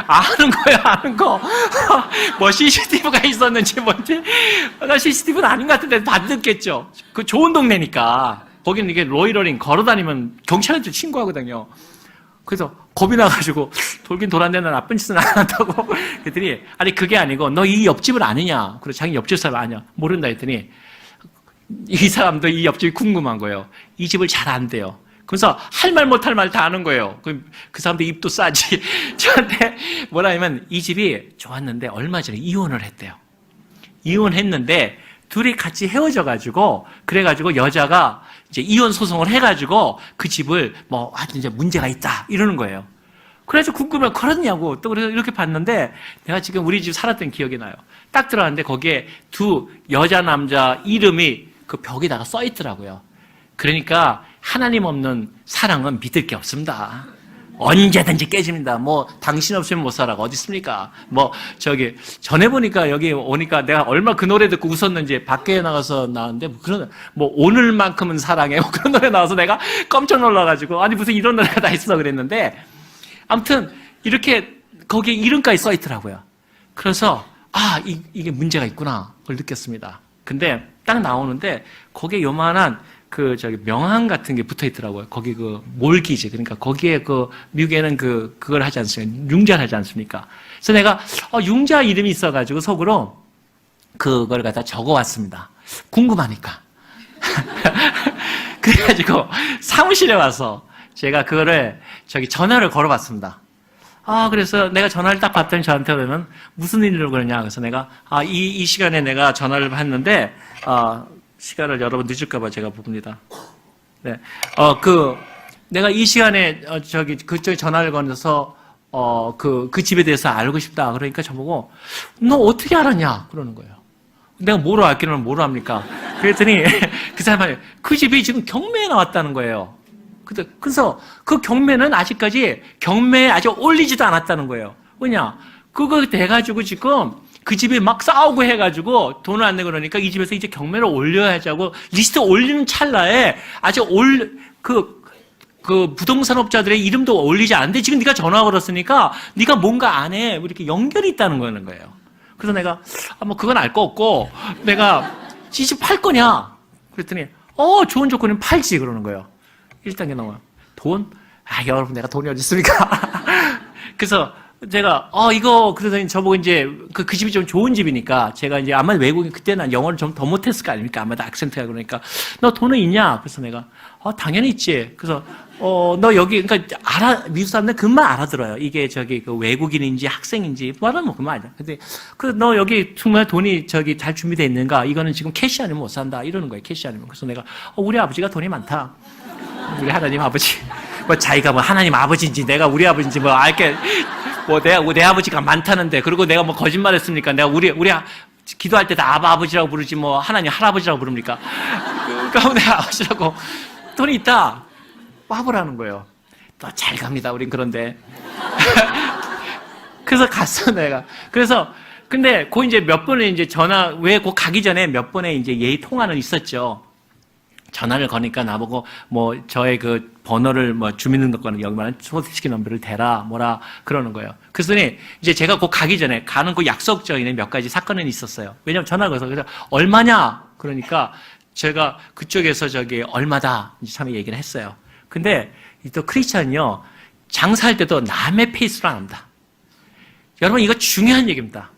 아는 거야, 아는 거. CCTV가 있었는지 뭔지. 나 CCTV는 아닌 것 같은데 받았겠죠. 그 좋은 동네니까. 거기는 이게 로이러링 걸어다니면 경찰한테 신고하거든요. 그래서 겁이 나가지고 돌긴 돌았는데 나쁜 짓은 안 한다고. 그랬더니 아니 그게 아니고 너 이 옆집을 아느냐? 그래서 자기 옆집 사람 아냐? 모른다 했더니 이 사람도 이 옆집이 궁금한 거예요. 이 집을 잘 안 돼요. 그래서 할 말 못 할 말 다 하는 거예요. 그 사람들 입도 싸지. 저한테 뭐라 하면 이 집이 좋았는데 얼마 전에 이혼을 했대요. 이혼했는데 둘이 같이 헤어져가지고 그래가지고 여자가 이제 이혼 소송을 해가지고 그 집을 뭐 하여튼 이제 문제가 있다 이러는 거예요. 그래서 궁금해 그렇냐고 또 그래서 이렇게 봤는데 내가 지금 우리 집 살았던 기억이 나요. 딱 들어갔는데 거기에 두 여자 남자 이름이 그 벽에다가 써 있더라고요. 그러니까 하나님 없는 사랑은 믿을 게 없습니다. 언제든지 깨집니다. 뭐 당신 없으면 못 살아가 어디 있습니까? 뭐 저기 전에 보니까 여기 오니까 내가 얼마 그 노래 듣고 웃었는지 밖에 나가서 나왔는데 뭐 그런 뭐 오늘만큼은 사랑해 뭐 그런 노래 나와서 내가 깜짝 놀라가지고 아니 무슨 이런 노래가 다 있어 그랬는데 아무튼 이렇게 거기에 이름까지 써 있더라고요. 그래서 이게 문제가 있구나 그걸 느꼈습니다. 근데 딱 나오는데 거기에 요만한 그 저기 명함 같은 게 붙어 있더라고요. 거기 그 몰기지. 그러니까 거기에 그 미국에는 그걸 하지 않습니까? 융자를 하지 않습니까? 그래서 내가 융자 이름이 있어가지고 속으로 그걸 갖다 적어왔습니다. 궁금하니까. 그래가지고 사무실에 와서 제가 그거를 저기 전화를 걸어봤습니다. 그래서 내가 전화를 딱 받더니 저한테 그러면 무슨 일로 그러냐. 그래서 내가 이 시간에 내가 전화를 했는데 시간을 여러분 늦을까봐 제가 봅니다. 네. 내가 이 시간에, 그쪽에 전화를 걸어서, 그 집에 대해서 알고 싶다. 그러니까 저보고, 너 어떻게 알았냐? 그러는 거예요. 내가 뭐로 알기는 뭐로 합니까? 그랬더니, 그 사람이, 그 집이 지금 경매에 나왔다는 거예요. 그래서 그 경매는 아직까지 경매에 아직 올리지도 않았다는 거예요. 왜냐? 그거 돼가지고 지금, 그 집이 막 싸우고 해가지고 돈을 안 내고 그러니까 이 집에서 이제 경매를 올려야지 하고 리스트 올리는 찰나에 아직 그 부동산업자들의 이름도 올리지 않는데 지금 네가 전화 걸었으니까 네가 뭔가 안 해. 이렇게 연결이 있다는 거예요. 그래서 내가 뭐 그건 알 거 없고 내가 이 집 팔 거냐? 그랬더니 좋은 조건이면 팔지 그러는 거예요. 1단계 나와요. 돈? 여러분 내가 돈이 어디 있습니까? 그래서 제가 그래서 저보고 이제 그 집이 좀 좋은 집이니까 제가 이제 아마 외국인 그때는 영어를 좀 더 못했을 거 아닙니까? 아마도 악센트가 그러니까 너 돈은 있냐? 그래서 내가 당연히 있지. 그래서 너 여기 그러니까 미국 사람들 금방 알아들어요. 이게 저기 그 외국인인지 학생인지 뭐라는 뭐 금방 알아. 근데 너 여기 정말 돈이 저기 잘 준비되어 있는가? 이거는 지금 캐시 아니면 못 산다 이러는 거예요. 캐시 아니면. 그래서 내가 우리 아버지가 돈이 많다. 우리 하나님 아버지. 뭐 자기가 뭐 하나님 아버지인지 내가 우리 아버지인지 뭐 알게 뭐 내 아버지가 많다는데 그리고 내가 뭐 거짓말했습니까? 내가 우리 기도할 때 다 아버지라고 부르지 뭐 하나님 할아버지라고 부릅니까? 그러니까 내 아버지라고 돈이 있다 와보라는 거예요. 또 잘 갑니다. 우린 그런데 그래서 갔어 내가. 그래서 근데 그 이제 몇 번에 이제 그 가기 전에 몇 번의 이제 예의 통화는 있었죠. 전화를 거니까 나보고 뭐 저의 그 번호를 뭐 주민등록번호 여기만 소개시킨 넘버를 대라 뭐라 그러는 거예요. 그랬더니 이제 제가 그 가기 전에 가는 그 약속 전에 몇 가지 사건은 있었어요. 왜냐면 전화가 와서 그래서 얼마냐 그러니까 제가 그쪽에서 저기 얼마다 이제 참 얘기를 했어요. 근데 또 크리스찬은요 장사할 때도 남의 페이스로 안 합니다. 여러분 이거 중요한 얘기입니다.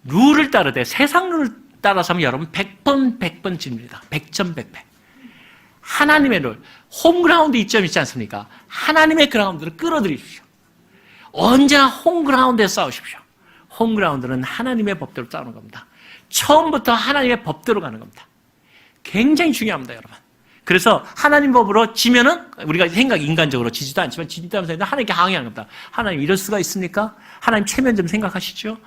룰을 따르되 세상 룰을 따라서 하면 여러분 100번 집니다. 100점 100배. 하나님의 룰, 홈그라운드 이점 있지 않습니까? 하나님의 그라운드를 끌어들이십시오. 언제나 홈그라운드에서 싸우십시오. 홈그라운드는 하나님의 법대로 싸우는 겁니다. 처음부터 하나님의 법대로 가는 겁니다. 굉장히 중요합니다, 여러분. 그래서 하나님 법으로 지면은 우리가 인간적으로 지지도 않지만 지지도 하면서 하나님께 항의하는 겁니다. 하나님 이럴 수가 있습니까? 하나님 체면 좀 생각하시죠?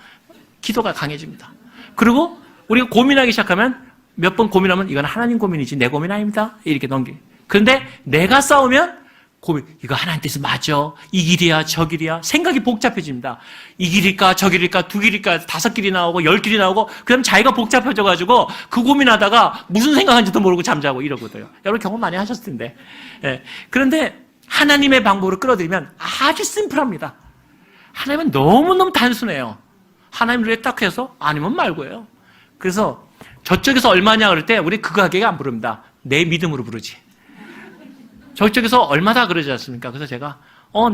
기도가 강해집니다. 그리고 우리가 고민하기 시작하면 몇 번 고민하면 이건 하나님 고민이지 내 고민 아닙니다. 이렇게 그런데 내가 싸우면 이거 하나님 뜻이 맞아. 이 길이야 저 길이야. 생각이 복잡해집니다. 이 길일까 저 길일까 두 길일까 5길이 나오고 10길이 나오고 그럼 자기가 복잡해져가지고 그 고민하다가 무슨 생각하는지도 모르고 잠자고 이러거든요. 여러분 경험 많이 하셨을 텐데. 예. 그런데 하나님의 방법으로 끌어들이면 아주 심플합니다. 하나님은 너무너무 단순해요. 하나님 룰에 딱 해서 아니면 말고예요. 그래서 저쪽에서 얼마냐 그럴 때 우리 그 가격에 안 부릅니다. 내 믿음으로 부르지. 저쪽에서 얼마다 그러지 않습니까? 그래서 제가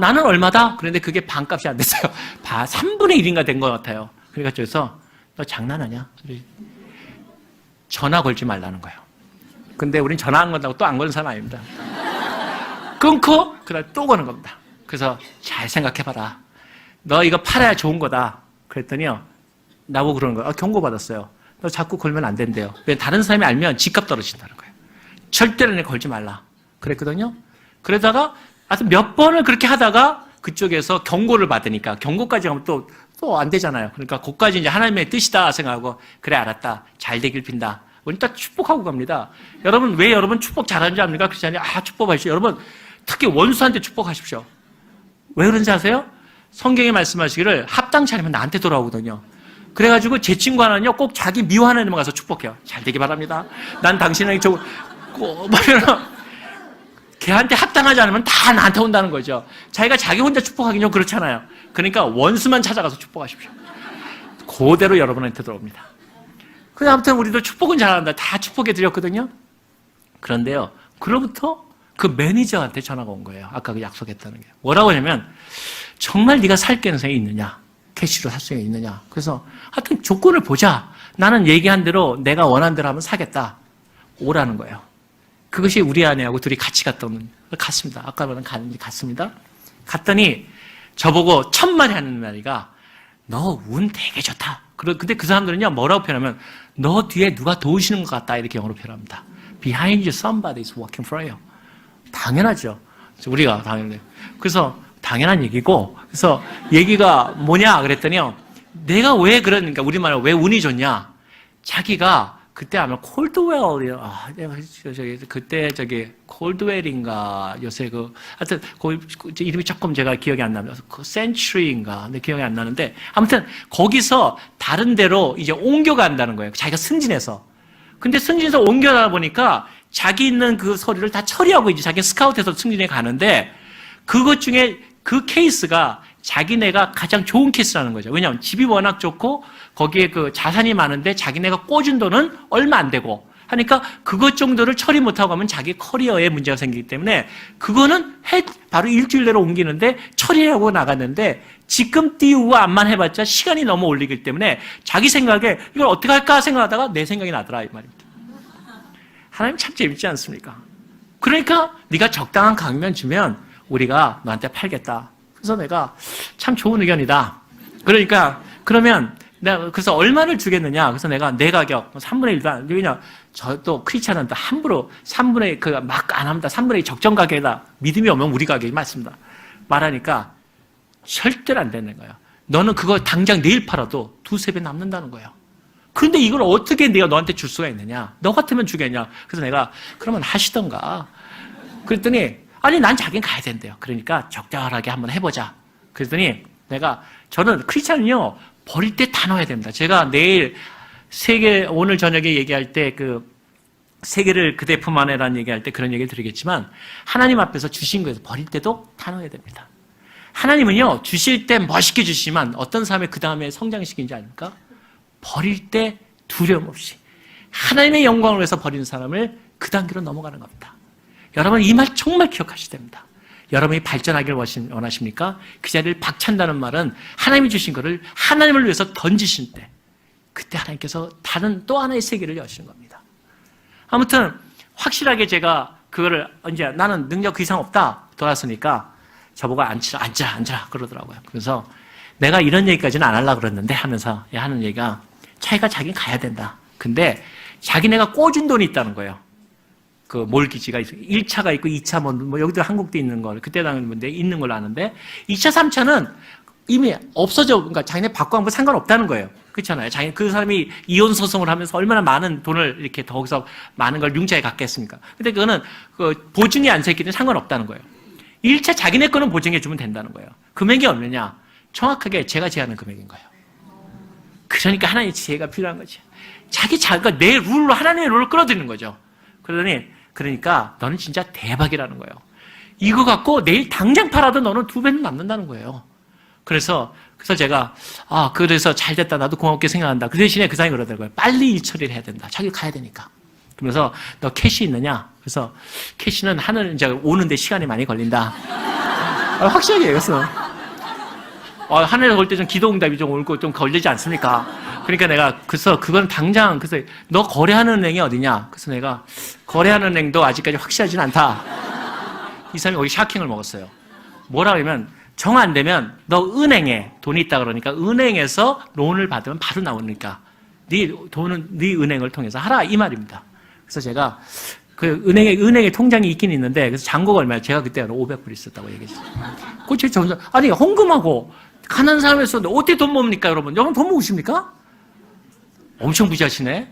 나는 얼마다? 그런데 그게 반값이 안 됐어요. 3분의 1인가 된 것 같아요. 그러니까 저기서 너 장난하냐? 전화 걸지 말라는 거예요. 근데 우린 전화 안 건다고 또 안 거는 사람 아닙니다. 끊고 그다음에 또 거는 겁니다. 그래서 잘 생각해봐라. 너 이거 팔아야 좋은 거다. 그랬더니요. 나보고 그러는 거예요. 경고받았어요. 너 자꾸 걸면 안 된대요. 왜 다른 사람이 알면 집값 떨어진다는 거예요. 절대로 내 걸지 말라. 그랬거든요. 그러다가 하여튼 몇 번을 그렇게 하다가 그쪽에서 경고를 받으니까 경고까지 가면 또 안 되잖아요. 그러니까 그까지 이제 하나님의 뜻이다 생각하고 그래 알았다. 잘 되길 빈다. 일단 축복하고 갑니다. 여러분 왜 여러분 축복 잘하는지 압니까? 그렇지 않아요? 축복하십시오. 여러분 특히 원수한테 축복하십시오. 왜 그런지 아세요? 성경에 말씀하시기를 합당 차리면 나한테 돌아오거든요. 그래가지고 제 친구 하나는요 꼭 자기 미워하는 애만 가서 축복해요. 잘 되기 바랍니다. 난 당신에게 뭐냐면 걔한테 합당하지 않으면 다 나한테 온다는 거죠. 자기가 자기 혼자 축복하기는 좀 그렇잖아요. 그러니까 원수만 찾아가서 축복하십시오. 그대로 여러분한테 들어옵니다. 그래서 아무튼 우리도 축복은 잘한다. 다 축복해 드렸거든요. 그런데요. 그로부터 그 매니저한테 전화가 온 거예요. 아까 그 약속했다는 게. 뭐라고 하냐면 정말 네가 살 가능성이 있느냐. 캐시로 살 수 있느냐. 그래서 하여튼 조건을 보자. 나는 얘기한 대로 내가 원하는 대로 하면 사겠다. 오라는 거예요. 그것이 우리 아내하고 둘이 같이 갔습니다. 아까 말한 갔습니다. 갔더니 저보고 첫 말이 하는 말이가 너 운 되게 좋다. 근데 그 사람들은요 뭐라고 표현하면 너 뒤에 누가 도우시는 것 같다 이렇게 영어로 표현합니다. Behind you somebody is working for you. 당연하죠. 우리가 당연히. 그래서 당연한 얘기고 그래서 얘기가 뭐냐 그랬더니요. 내가 왜 그러니까 우리말로 왜 운이 좋냐. 자기가 그때 아마 콜드웰이요. 그때 콜드웰인가 요새 하여튼 이름이 조금 제가 기억이 안 나면 센츄리인가 근데 기억이 안 나는데 아무튼 거기서 다른 데로 이제 옮겨간다는 거예요. 자기가 승진해서. 근데 승진해서 옮겨다 보니까 자기 있는 그 서류를 다 처리하고 이제 자기 스카우트해서 승진해 가는데 그것 중에 그 케이스가 자기네가 가장 좋은 케이스라는 거죠. 왜냐하면 집이 워낙 좋고 거기에 그 자산이 많은데 자기네가 꿔준 돈은 얼마 안 되고 하니까 그것 정도를 처리 못하고 가면 자기 커리어에 문제가 생기기 때문에 그거는 바로 일주일 내로 옮기는데 처리하고 나갔는데 지금 띄우고 암만 해봤자 시간이 너무 올리기 때문에 자기 생각에 이걸 어떻게 할까 생각하다가 내 생각이 나더라 이 말입니다. 하나님 참 재밌지 않습니까? 그러니까 네가 적당한 강면 주면 우리가 너한테 팔겠다. 그래서 내가 참 좋은 의견이다. 그러니까 그러면 내가 그래서 얼마를 주겠느냐? 그래서 내가 내 가격 3분의 1도 안. 왜냐? 저 또 크리스찬은 또 함부로 3분의 그 막 안 합니다. 3분의 2 적정 가격이다. 믿음이 오면 우리 가격이 맞습니다. 말하니까 절대로 안 되는 거예요. 너는 그거 당장 내일 팔아도 2-3배 남는다는 거예요. 그런데 이걸 어떻게 내가 너한테 줄 수가 있느냐? 너 같으면 주겠냐? 그래서 내가 그러면 하시던가. 그랬더니 아니 난 자기는 가야 된대요. 그러니까 적절하게 한번 해보자. 그랬더니 저는 크리스찬은요 버릴 때 다 넣어야 됩니다. 제가 내일 오늘 저녁에 얘기할 때 세계를 그대 품 안에라는 얘기할 때 그런 얘기를 드리겠지만 하나님 앞에서 주신 거에서 버릴 때도 다 넣어야 됩니다. 하나님은요 주실 때 멋있게 주시지만 어떤 사람의 그 다음에 성장시킨지 아닙니까? 버릴 때 두려움 없이 하나님의 영광을 위해서 버리는 사람을 그 단계로 넘어가는 겁니다. 여러분 이 말 정말 기억하셔야 됩니다. 여러분이 발전하기를 원하십니까? 그 자리를 박찬다는 말은 하나님이 주신 것을 하나님을 위해서 던지신 때 그때 하나님께서 다른 또 하나의 세계를 여시는 겁니다. 아무튼 확실하게 제가 그거를 이제 나는 능력 그 이상 없다 돌았으니까 저보고 앉아 그러더라고요. 그래서 내가 이런 얘기까지는 안 하려고 그랬는데 하면서 하는 얘기가 자기는 가야 된다. 근데 자기네가 꿔준 돈이 있다는 거예요. 그 몰기지가 있어요. 1차가 있고 2차 뭐 여기도 한국도 있는 걸 그때 당시에 있는 걸로 아는데 2차, 3차는 이미 없어져. 그러니까 자기네 받고 한 거 상관없다는 거예요. 그렇잖아요. 그 사람이 이혼 소송을 하면서 얼마나 많은 돈을 이렇게 거기서 많은 걸 융자에 갖겠습니까? 근데 그거는 보증이 안 서 있기 때문에 상관없다는 거예요. 1차 자기네 거는 보증해 주면 된다는 거예요. 금액이 얼마냐? 정확하게 제가 제하는 금액인 거예요. 그러니까 하나님의 지혜가 필요한 거지. 그러니까 내 룰로 하나님의 룰을 끌어들이는 거죠. 그러니까 너는 진짜 대박이라는 거예요. 이거 갖고 내일 당장 팔아도 너는 2배는 남는다는 거예요. 그래서 제가 그래서 잘 됐다. 나도 고맙게 생각한다. 그 대신에 그 사람이 그러더라고요. 빨리 일 처리를 해야 된다. 자기 가야 되니까. 그러면서 너 캐시 있느냐? 그래서 캐시는 이제 오는데 시간이 많이 걸린다. 확실하게 얘기했어. 하늘에 올 때 좀 기도응답이 좀 올고 좀 걸리지 않습니까? 그러니까 그래서 그건 당장, 그래서 너 거래하는 은행이 어디냐? 그래서 내가 거래하는 은행도 아직까지 확실하진 않다. 이 사람이 거기 샤킹을 먹었어요. 뭐라 그러면 정 안 되면 너 은행에 돈이 있다 그러니까 은행에서 론을 받으면 바로 나오니까 네 돈은 네 은행을 통해서 하라 이 말입니다. 그래서 제가 그 은행에 통장이 있긴 있는데 그래서 잔고가 얼마야? 제가 그때 500불 있었다고 얘기했어요. 그치 아니 헌금하고 가난한 사람이 썼는데 어떻게 돈 모읍니까 여러분? 여러분 돈 모으십니까? 엄청 부자시네.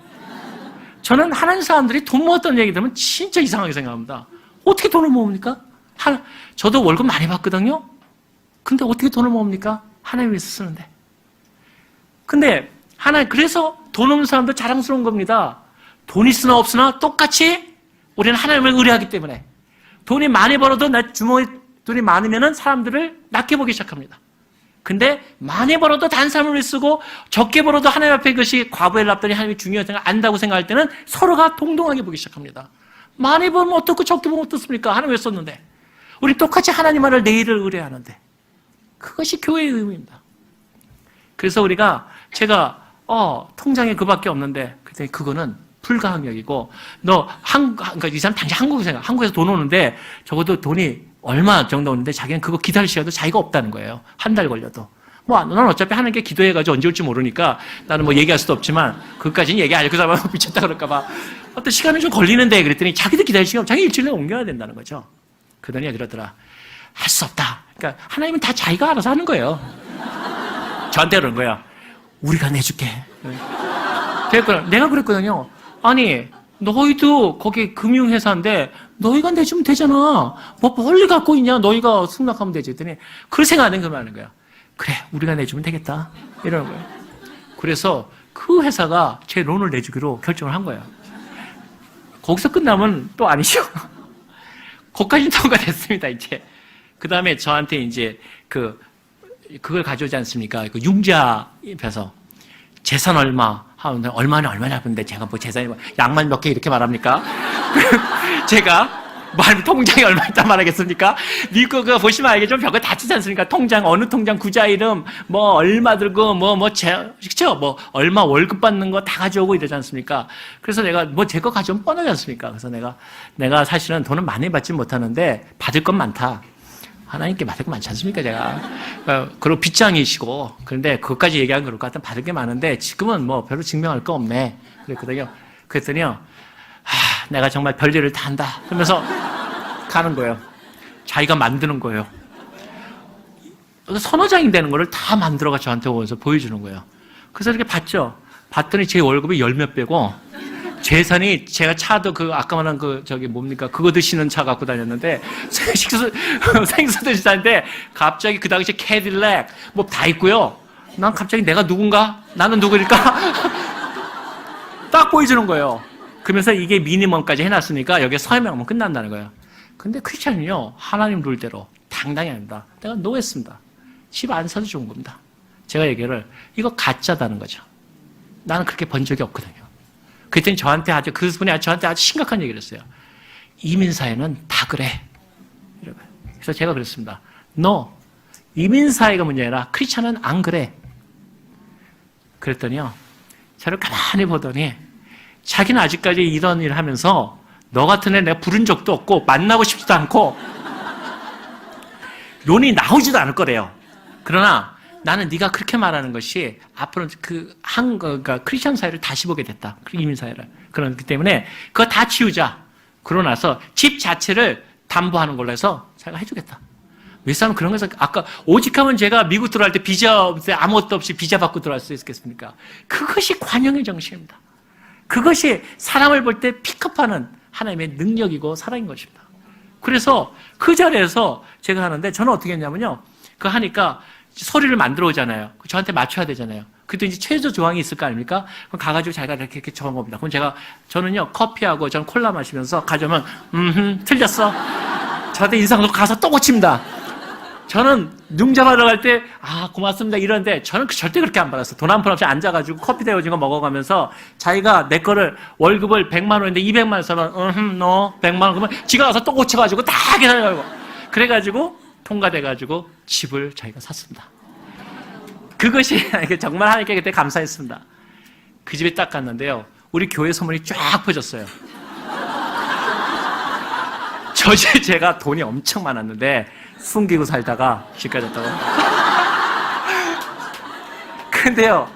저는 하나님 사람들이 돈 모았다는 얘기 들으면 진짜 이상하게 생각합니다. 어떻게 돈을 모읍니까? 저도 월급 많이 받거든요. 근데 어떻게 돈을 모읍니까? 하나님 위해서 쓰는데. 근데 그래서 돈 없는 사람도 자랑스러운 겁니다. 돈 있으나 없으나 똑같이 우리는 하나님을 의뢰하기 때문에 돈이 많이 벌어도 내 주머니 돈이 많으면 사람들을 낮게 보기 시작합니다. 근데 많이 벌어도 다른 사람을 위해 쓰고 적게 벌어도 하나님 앞에 그것이 과부에 납더니 하나님이 중요하다고 안다고 생각할 때는 서로가 동등하게 보기 시작합니다. 많이 벌면 어떻고 적게 벌면 어떻습니까? 하나님 왜 썼는데. 우리 똑같이 하나님만을 내일을 의뢰하는데 그것이 교회의 의미입니다. 그래서 제가 통장에 그밖에 없는데 그랬더니 그거는 불가항력이고 그러니까 이 사람 당장 한국에서 돈 오는데 적어도 돈이 얼마 정도 오는데 자기는 그거 기다릴 시간도 자기가 없다는 거예요. 한 달 걸려도. 난 어차피 하는 게 기도해가지고 언제 올지 모르니까 나는 얘기할 수도 없지만 그것까지는 얘기 안 해. 그 사람은 미쳤다 그럴까봐. 어떤 시간이 좀 걸리는데 그랬더니 자기도 기다릴 시간 자기 일주일에 옮겨야 된다는 거죠. 그러더니 그러더라. 할 수 없다. 그러니까 하나님은 다 자기가 알아서 하는 거예요. 저한테 그런 거야. 우리가 내줄게. 내가 그랬거든요. 아니 너희도 거기 금융회사인데 너희가 내주면 되잖아. 멀리 갖고 있냐. 너희가 승낙하면 되지. 했더니 그런 생각 안 하는 거야. 그래 우리가 내주면 되겠다. 이러는 거예요. 그래서 그 회사가 제 론을 내주기로 결정을 한 거예요. 거기서 끝나면 또 아니죠. 거기까지는 통과됐습니다. 이제 그 다음에 저한테 이제 그걸 가져오지 않습니까? 그 융자 앞에서 재산 하는데 얼마냐 하는데 제가 재산이 양말 몇 개 이렇게 말합니까? 제가 통장에 얼마 있다 말하겠습니까? 미국 그거 보시면 알겠죠? 벽에 다 치지 않습니까? 통장 어느 통장 구자 이름 얼마 들고 그렇죠? 얼마 월급 받는 거 다 가져오고 이러지 않습니까? 그래서 내가 제 거 가져오면 뻔하지 않습니까? 그래서 내가 사실은 돈은 많이 받지 못하는데 받을 건 많다. 하나님께 받을 게 많지 않습니까, 제가? 그리고 빚장이시고, 그런데 그것까지 얘기하면 그럴 것 같으면 받을 게 많은데, 지금은 별로 증명할 거 없네. 그랬더니요, 내가 정말 별일을 다 한다. 그러면서 가는 거예요. 자기가 만드는 거예요. 서너 장이 되는 거를 다 만들어가 저한테 오면서 보여주는 거예요. 그래서 이렇게 봤죠. 봤더니 제 월급이 열 몇 배고, 재산이 제가 차도 아까 말한 그거 드시는 차 갖고 다녔는데 생수 드시는데 갑자기 그 당시 캐딜렉 다 있고요. 난 갑자기 내가 누군가? 나는 누구일까? 딱 보여주는 거예요. 그러면서 이게 미니멈까지 해놨으니까 여기에 서명하면 끝난다는 거예요. 근데 크리스찬은요 하나님 룰대로 당당히 합니다. 내가 노했습니다. 집 안 사도 좋은 겁니다. 제가 얘기를 이거 가짜다는 거죠. 나는 그렇게 번 적이 없거든요. 그랬더니 그분이 저한테 아주 심각한 얘기를 했어요. 이민사회는 다 그래. 그래서 제가 그랬습니다. 이민사회가 문제가 아니라 크리스찬은 안 그래. 그랬더니요. 저를 가만히 보더니 자기는 아직까지 이런 일을 하면서 너 같은 애 내가 부른 적도 없고 만나고 싶지도 않고 론이 나오지도 않을 거래요. 그러나 나는 네가 그렇게 말하는 것이 앞으로 그러니까 크리스천 사회를 다시 보게 됐다. 이민 사회를. 그렇기 때문에 그거 다 치우자. 그러고 나서 집 자체를 담보하는 걸로 해서 자기가 해주겠다. 윗사람은 그런 거에서 아까 오직하면 제가 미국 들어갈 때 비자 없이 아무것도 없이 비자 받고 들어갈 수 있겠습니까? 그것이 관용의 정신입니다. 그것이 사람을 볼 때 픽업하는 하나님의 능력이고 사랑인 것입니다. 그래서 그 자리에서 제가 하는데 저는 어떻게 했냐면요. 그거 하니까 서류를 만들어 오잖아요. 저한테 맞춰야 되잖아요. 그때 이제 최저 조항이 있을 거 아닙니까? 그럼 가가지고 자기가 이렇게 적은 겁니다. 그럼 저는요, 커피하고 전 콜라 마시면서 가져오면, 틀렸어. 저한테 인상도 가서 또 고칩니다. 저는 융자받으러 갈 때, 고맙습니다. 이러는데, 저는 절대 그렇게 안 받았어. 돈 한 푼 없이 앉아가지고 커피 데워진 거 먹어가면서, 자기가 내 거를 월급을 100만 원인데 200만 원 써면, 100만 원. 그러면 지가 가서 또 고쳐가지고 다 계산해가지고. 그래가지고, 통과돼가지고 집을 자기가 샀습니다. 그것이 정말 하나님께 그때 감사했습니다. 그 집에 딱 갔는데요. 우리 교회 소문이 쫙 퍼졌어요. 저 집에 제가 돈이 엄청 많았는데 숨기고 살다가 집까지 갔다고. 근데요,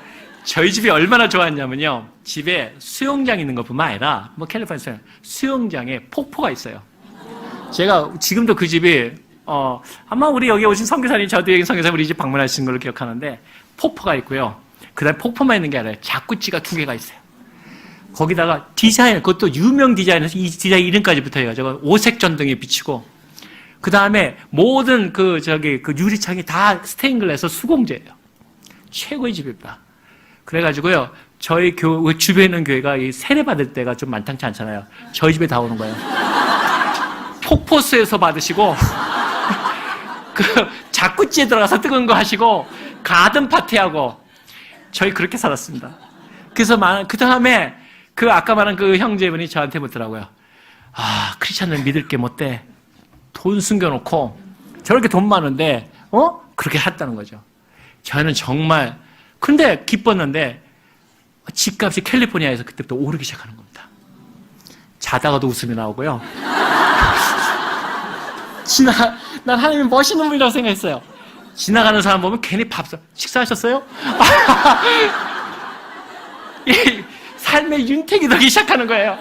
저희 집이 얼마나 좋았냐면요, 집에 수영장 있는 것뿐만 아니라 뭐 캘리포니아 수영장에 폭포가 있어요. 제가 지금도 그 집이 아마 우리 여기 오신 선교사님, 저도 여기 선교사님 우리 집 방문하신 걸로 기억하는데 폭포가 있고요. 그다음에 폭포만 있는 게 아니라 자구찌가 2개가 있어요. 거기다가 디자인, 그것도 유명 디자인에서 이 디자인 이름까지 붙어가지고 오색 전등이 비치고, 그 다음에 모든 그 유리창이 다 스테인글에서 수공제예요. 최고의 집입니다. 그래가지고요, 저희 주변에 있는 교회가 이 세례 받을 때가 좀 많지 않잖아요. 저희 집에 다 오는 거예요. 폭포수에서 받으시고, 그 자구찌에 들어가서 뜨거운 거 하시고, 가든 파티하고, 저희 그렇게 살았습니다. 그래서 그 다음에 아까 말한 그 형제분이 저한테 묻더라고요. 아, 크리스찬은 믿을 게 못돼. 돈 숨겨놓고 저렇게 돈 많은데 그렇게 했다는 거죠. 저는 정말 근데 기뻤는데 집값이 캘리포니아에서 그때부터 오르기 시작하는 겁니다. 자다가도 웃음이 나오고요. 난 하나님이 멋있는 분이라고 생각했어요. 지나가는 사람 보면 괜히 식사하셨어요? 삶의 윤택이 되기 시작하는 거예요.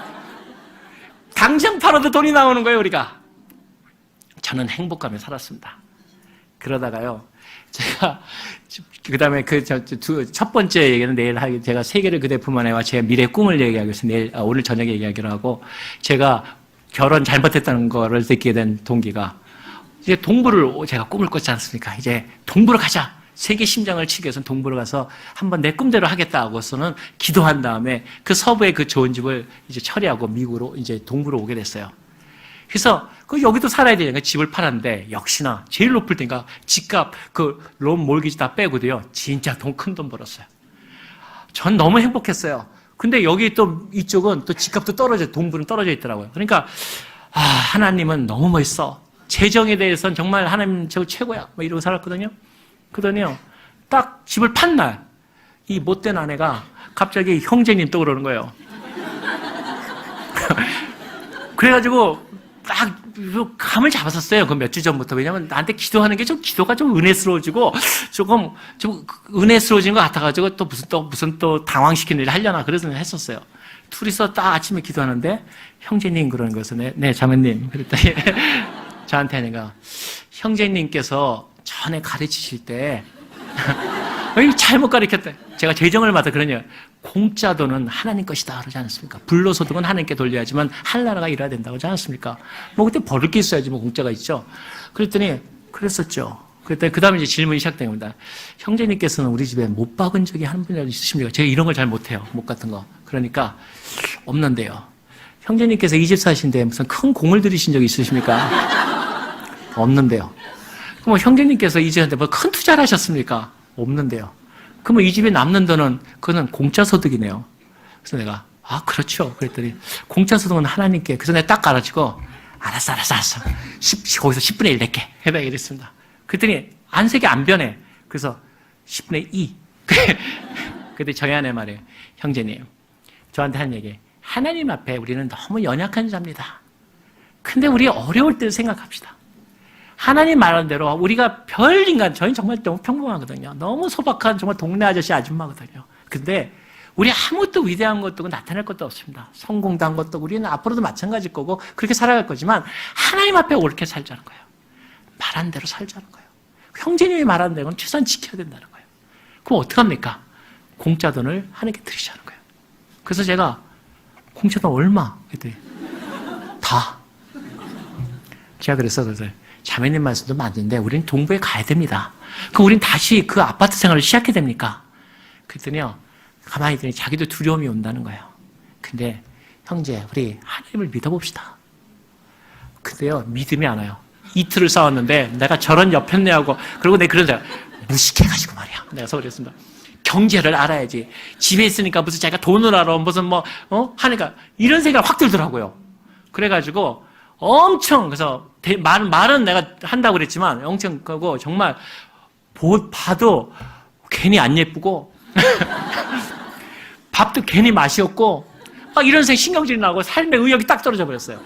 당장 팔아도 돈이 나오는 거예요, 우리가. 저는 행복감에 살았습니다. 그러다가요, 제가, 그 다음에 첫 번째 얘기는 내일 제가 세계를 그대 품 안에와 제 미래의 꿈을 얘기하기 위해서 오늘 저녁에 얘기하기로 하고, 제가 결혼 잘못했다는 거를 느끼게 된 동기가, 이제 동부를 제가 꿈을 꿨지 않습니까? 이제 동부로 가자. 세계 심장을 치기 위해서는 동부로 가서 한번 내 꿈대로 하겠다 하고서는 기도한 다음에 그 서부의 그 좋은 집을 이제 처리하고 미국으로 이제 동부로 오게 됐어요. 그래서 여기도 살아야 되니까 집을 팔았는데 역시나 제일 높을 때니까 집값 론 몰기지 다 빼고도요 진짜 큰 돈 벌었어요. 전 너무 행복했어요. 근데 여기 또 이쪽은 또 집값도 동부는 떨어져 있더라고요. 그러니까 하나님은 너무 멋있어. 재정에 대해서는 정말 하나님 저 최고야. 뭐 이러고 살았거든요. 그러더니요, 딱 집을 판 날, 이 못된 아내가 갑자기 형제님 또 그러는 거예요. 그래가지고 딱 감을 잡았었어요. 그 몇 주 전부터. 왜냐면 나한테 기도하는 게 기도가 좀 은혜스러워지고 좀 은혜스러워진 것 같아가지고 무슨 당황시키는 일을 하려나 그래서 했었어요. 둘이서 딱 아침에 기도하는데 형제님 그러는 거였어요. 네, 자매님. 그랬더니 저한테 하니까 형제님께서 전에 가르치실 때 잘못 가르쳤대. 제가 재정을 맡아 그러냐. 공짜 돈은 하나님 것이다 그러지 않습니까? 불로소득은 하나님께 돌려야지만 하나라가 일해야 된다고 하지 않습니까? 뭐 그때 버릴 게 있어야지 뭐 공짜가 있죠. 그랬더니 그랬었죠. 그랬더니 그 다음에 이제 질문이 시작된 겁니다. 형제님께서는 우리 집에 못 박은 적이 한 분이라도 있으십니까? 제가 이런 걸 잘 못해요. 못 같은 거. 그러니까 없는데요. 형제님께서 이 집 사신데 무슨 큰 공을 들이신 적이 있으십니까? 없는데요. 그럼 형제님께서 이 집한테 뭐 큰 투자를 하셨습니까? 없는데요. 그러면 이 집에 남는 돈은 그거는 공짜 소득이네요. 그래서 내가 그렇죠. 그랬더니 공짜 소득은 하나님께. 그래서 내가 딱 가르치고 알았어. 거기서 10분의 1 낼게. 해봐 이랬습니다. 그랬더니 안색이 안 변해. 그래서 10분의 2. 그때 저희 아내 말이에요. 형제님, 저한테 한 얘기. 하나님 앞에 우리는 너무 연약한 자입니다. 근데 우리 어려울 때 생각합시다. 하나님 말한 대로 우리가 별 인간, 저희는 정말 너무 평범하거든요. 너무 소박한 정말 동네 아저씨 아줌마거든요. 근데 우리 아무것도 위대한 것도 없고 나타낼 것도 없습니다. 성공도 한 것도 우리는 앞으로도 마찬가지일 거고 그렇게 살아갈 거지만 하나님 앞에 옳게 살자는 거예요. 말한 대로 살자는 거예요. 형제님이 말한 대로는 최소한 지켜야 된다는 거예요. 그럼 어떡합니까? 공짜 돈을 하나님께 드리자는 거예요. 그래서 제가 공짜 돈 얼마? 그랬더니 다. 제가 그래서 자매님 말씀도 맞는데 우리는 동부에 가야 됩니다. 그럼 우린 다시 그 아파트 생활을 시작해야 됩니까? 그랬더니요, 가만히 있더니 자기도 두려움이 온다는 거예요. 근데 형제, 우리 하나님을 믿어봅시다. 근데요, 믿음이 안 와요. 이틀을 싸웠는데 내가 저런 여편네하고 그리고 내가 그런 데가 무식해가지고 말이야. 내가 그랬습니다. 경제를 알아야지. 집에 있으니까 무슨 자기가 돈을 알아 무슨 하니까 이런 생각이 확 들더라고요. 그래가지고 엄청 그래서 말은 내가 한다고 그랬지만 엄청 그거 정말 봐도 괜히 안 예쁘고 밥도 괜히 맛이 없고 막 이런 생각 신경질이 나고 삶의 의욕이 딱 떨어져 버렸어요.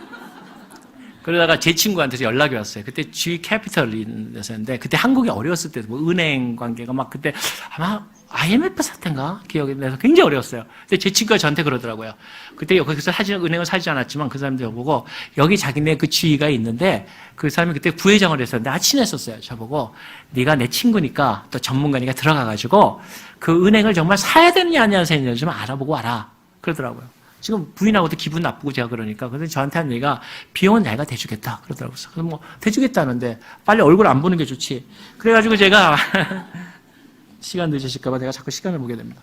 그러다가 제 친구한테서 연락이 왔어요. 그때 G 캐피털이었는데 그때 한국이 어려웠을 때도 뭐 은행 관계가 막 그때 아마 IMF 사태인가 기억이 나서 굉장히 어려웠어요. 근데 제 친구가 저한테 그러더라고요. 그때 거기서 은행을 사지 않았지만 그 사람들 보고 여기 자기네 그 G가 있는데 그 사람이 그때 부회장을 했었는데 친했었어요. 저보고 네가 내 친구니까 또 전문가니까 들어가가지고 그 은행을 정말 사야 되느냐 안 사야 되느냐 좀 알아보고 와라 그러더라고요. 지금 부인하고도 기분 나쁘고 제가 그러니까 근데 저한테 한 얘기가 비용은 내가 대주겠다 그러더라고요. 그래서 뭐 대주겠다는데 빨리 얼굴 안 보는 게 좋지. 그래가지고 제가 시간 늦으실까봐 내가 자꾸 시간을 보게 됩니다.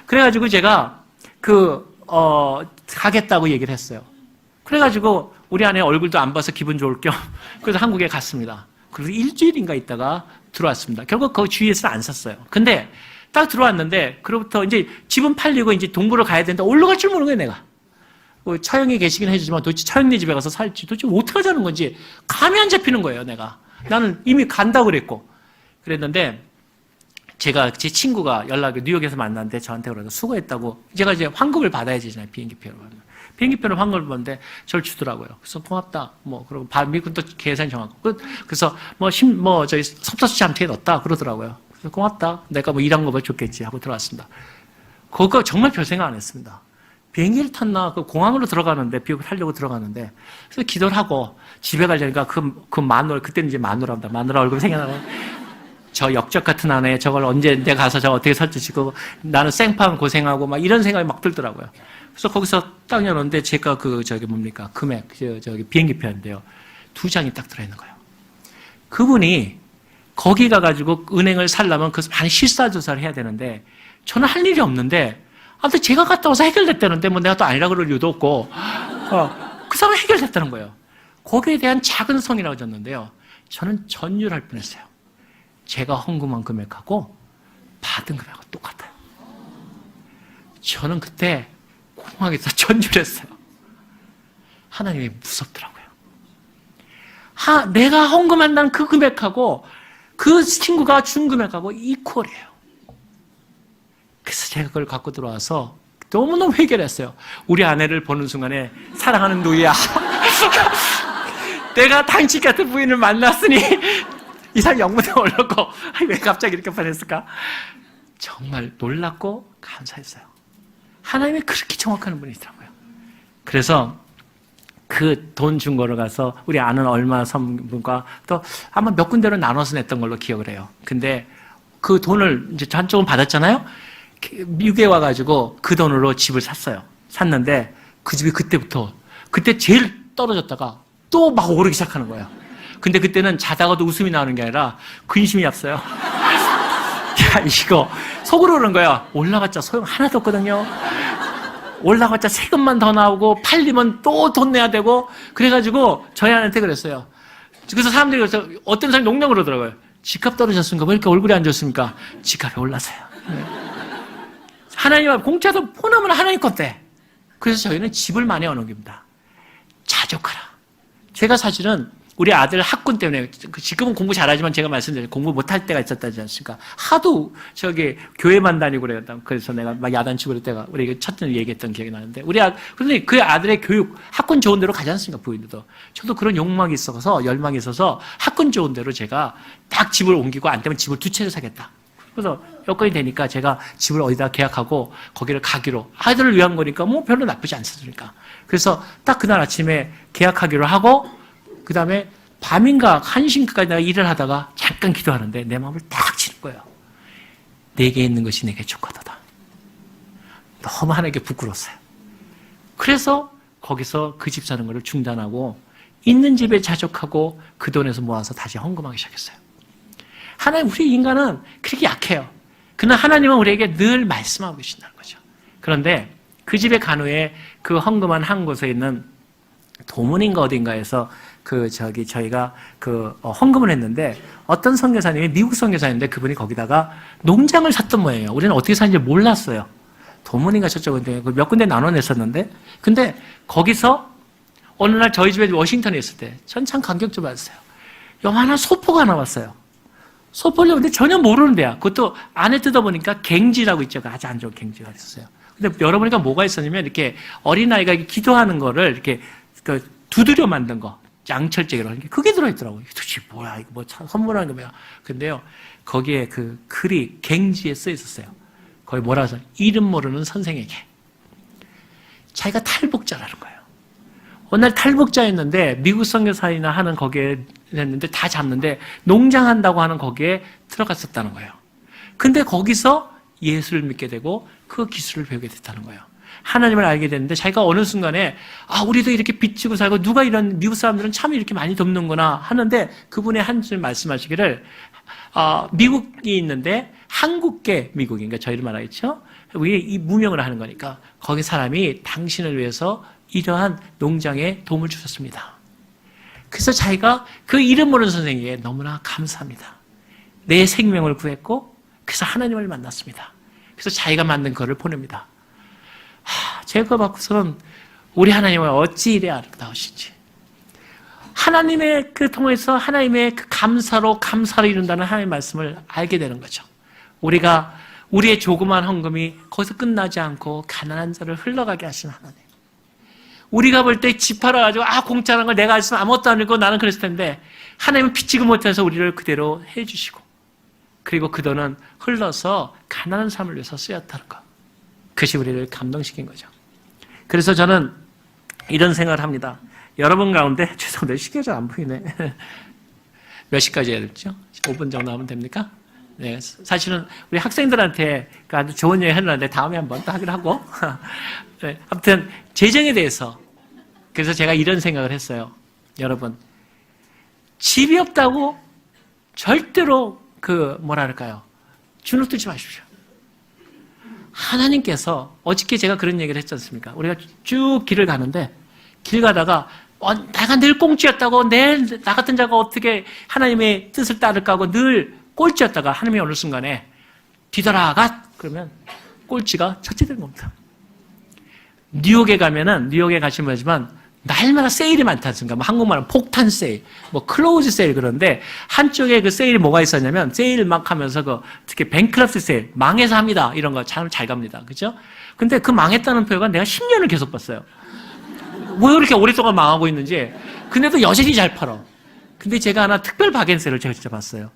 그래가지고 제가 가겠다고 얘기를 했어요. 그래가지고 우리 아내 얼굴도 안 봐서 기분 좋을 겸 그래서 한국에 갔습니다. 그래서 일주일인가 있다가 들어왔습니다. 결국 그 주위에서는 안 샀어요. 근데 딱 들어왔는데 그로부터 이제 집은 팔리고 이제 동부를 가야 되는데 올라갈 줄 모르는 거예요, 내가. 처형이 계시긴 해주지만 도대체 처형네 집에 가서 살지 도대체 어떻게 하자는 건지 감이 안 잡히는 거예요, 내가. 나는 이미 간다고 그랬고. 그랬는데 제가 제 친구가 뉴욕에서 만났는데 저한테 그러고 수고했다고 제가 이제 환급을 받아야 되잖아요, 비행기표로. 비행기표로 환급을 받는데 저를 주더라고요. 그래서 고맙다. 그리고 미국은 또 계산 정하고. 그래서 저희 섭섭지 않게 넣었다 그러더라고요. 그래서 고맙다. 내가 일한 거 줬겠지 하고 들어왔습니다. 그거 정말 별 생각 안 했습니다. 비행기를 탔나 그 공항으로 들어가는데 비행기 타려고 들어가는데 그래서 기도를 하고 집에 가려니까 그 마누라 그때는 이제 마누라입니다. 마누라 얼굴 생각나고 저 역적 같은 아내 저걸 언제 내가 가서 저거 어떻게 설치시고 나는 생판 고생하고 막 이런 생각이 막 들더라고요. 그래서 거기서 딱 열었는데 제가 금액 비행기표인데요. 2장이 딱 들어있는 거예요. 그분이 거기 가가지고 은행을 살려면 그 많이 실사조사를 해야 되는데 저는 할 일이 없는데 아무튼 제가 갔다 와서 해결됐다는데 내가 또 아니라 그럴 이유도 없고 그 사람은 해결됐다는 거예요. 거기에 대한 작은 성이라고 줬는데요. 저는 전율할 뻔했어요. 제가 헌금한 금액하고 받은 금액하고 똑같아요. 저는 그때 공항에서 전율했어요. 하나님이 무섭더라고요. 내가 헌금한다는 그 금액하고 그 친구가 준 금액하고 이퀄이에요. 그래서 제가 그걸 갖고 들어와서 너무너무 회개했어요. 우리 아내를 보는 순간에 사랑하는 누이야. 내가 당신 같은 부인을 만났으니 이 사람 영문에 올렸고 왜 갑자기 이렇게 변했을까? 정말 놀랍고 감사했어요. 하나님이 그렇게 정확한 분이더라고요. 그래서 그 돈 준 거로 가서 우리 아는 얼마 선분과 또 아마 몇 군데로 나눠서 냈던 걸로 기억을 해요. 근데 그 돈을 이제 한쪽은 받았잖아요. 미국에 와가지고 그 돈으로 집을 샀는데 그 집이 그때 제일 떨어졌다가 또 막 오르기 시작하는 거예요. 근데 그때는 자다가도 웃음이 나오는 게 아니라 근심이 앞서요. 야, 이거 속으로 그런 거야. 올라갔자 소용 하나도 없거든요. 올라갔자 세금만 더 나오고 팔리면 또 돈 내야 되고 그래가지고 저희 아내한테 그랬어요. 그래서 사람들이 그래서 어떤 사람이 농담으로 그러더라고요. 집값 떨어졌습니까? 왜 이렇게 얼굴이 안 좋습니까? 집값이 올라서요. 하나님 앞 공짜도 포함은 하나님 건데. 그래서 저희는 집을 많이 얻어깁니다. 자족하라. 제가 사실은 우리 아들 학군 때문에 지금은 공부 잘하지만 제가 말씀드린 공부 못할 때가 있었다지 않습니까? 하도 교회만 다니고 그래서 내가 막 야단치고 그럴 때가 우리 첫째 얘기했던 기억이 나는데 그런데 그 아들의 교육 학군 좋은 데로 가지 않습니까? 부인들도 저도 그런 욕망이 있어서 열망이 있어서 학군 좋은 데로 제가 딱 집을 옮기고 안 되면 집을 2채를 사겠다. 그래서 여건이 되니까 제가 집을 어디다 계약하고 거기를 가기로 아이들을 위한 거니까 별로 나쁘지 않습니까? 그래서 딱 그날 아침에 계약하기로 하고 그 다음에 밤인가 1시까지 내가 일을 하다가 잠깐 기도하는데 내 마음을 딱 치는 거예요. 내게 있는 것이 내게 족하도다. 너무 하나님께 부끄러웠어요. 그래서 거기서 그 집 사는 거를 중단하고 있는 집에 자족하고 그 돈에서 모아서 다시 헌금하기 시작했어요. 우리 인간은 그렇게 약해요. 그러나 하나님은 우리에게 늘 말씀하고 계신다는 거죠. 그런데 그 집에 간 후에 그 헌금한 한 곳에 있는 도문인가 어딘가에서 저희가 헌금을 했는데 어떤 선교사님이 미국 선교사인데 그분이 거기다가 농장을 샀던 모양이에요. 우리는 어떻게 사는지 몰랐어요. 도문인가 저쪽인데 몇 군데 나눠냈었는데 근데 거기서 어느 날 저희 집에 워싱턴에 있을 때 전 참 감격 좀 받았어요. 요만한 소포가 나왔어요. 소포를 근데 전혀 모르는 데야. 그것도 안에 뜯어보니까 갱지라고 있죠. 아주 안 좋은 갱지가 있었어요. 근데 열어보니까 뭐가 있었냐면 이렇게 어린아이가 기도하는 거를 이렇게 두드려 만든 거. 양철제기라는 게 그게 들어있더라고요. 도대체 뭐야, 이거 뭐 선물하는 거 뭐야. 근데요, 거기에 그 글이 갱지에 써 있었어요. 거기 뭐라 해서 이름 모르는 선생에게. 자기가 탈북자라는 거예요. 어느 날 탈북자였는데 미국 선교사이나 하는 거기에 했는데 다 잡는데 농장한다고 하는 거기에 들어갔었다는 거예요. 근데 거기서 예수를 믿게 되고 그 기술을 배우게 됐다는 거예요. 하나님을 알게 됐는데 자기가 어느 순간에 우리도 이렇게 빚지고 살고 누가 이런 미국 사람들은 참 이렇게 많이 돕는구나 하는데 그분의 한 줄 말씀하시기를 미국이 있는데 한국계 미국인가 저희를 말하겠죠. 왜 이 무명을 하는 거니까 거기 사람이 당신을 위해서 이러한 농장에 도움을 주셨습니다. 그래서 자기가 그 이름 모르는 선생에게 너무나 감사합니다. 내 생명을 구했고 그래서 하나님을 만났습니다. 그래서 자기가 만든 거를 보냅니다. 제가 그거 받고서는 우리 하나님은 어찌 이래 아름다우신지 하나님의 그 통해서 하나님의 그 감사로 감사를 이룬다는 하나님의 말씀을 알게 되는 거죠. 우리가 우리의 조그만 헌금이 거기서 끝나지 않고 가난한 자를 흘러가게 하신 하나님. 우리가 볼 때 집 팔아가지고 공짜라는 걸 내가 알았으면 아무것도 안 읽고 나는 그랬을 텐데 하나님은 피치고 못해서 우리를 그대로 해주시고 그리고 그 돈은 흘러서 가난한 삶을 위해서 쓰였다는 것. 그것이 우리를 감동시킨 거죠. 그래서 저는 이런 생각을 합니다. 여러분 가운데 죄송한데 시계가 잘 안 보이네. 몇 시까지 해야 되죠? 5분 정도 하면 됩니까? 네, 사실은 우리 학생들한테 아주 좋은 얘기 하려는데 다음에 한번 또 하기로 하고 네, 아무튼 재정에 대해서 그래서 제가 이런 생각을 했어요. 여러분 집이 없다고 절대로 주눅 들지 마십시오. 하나님께서 어저께 제가 그런 얘기를 했지 않습니까? 우리가 쭉 길을 가는데 길 가다가 내가 늘 꽁찌였다고 나 같은 자가 어떻게 하나님의 뜻을 따를까 하고 늘 꼴찌였다가 하나님이 어느 순간에 뒤돌아가 그러면 꼴찌가 첫째 되는 겁니다. 뉴욕에 가시면 알지만 날마다 세일이 많지 않습니까? 한국말은 폭탄 세일, 클로즈 세일 그런데 한쪽에 그 세일이 뭐가 있었냐면 세일 막 하면서 특히 뱅크럽스 세일, 망해서 합니다. 이런 거 참 잘 갑니다. 그죠? 근데 그 망했다는 표현은 내가 10년을 계속 봤어요. 왜 그렇게 오랫동안 망하고 있는지. 근데도 여전히 잘 팔어. 근데 제가 하나 특별 바겐세를 제가 진짜 봤어요.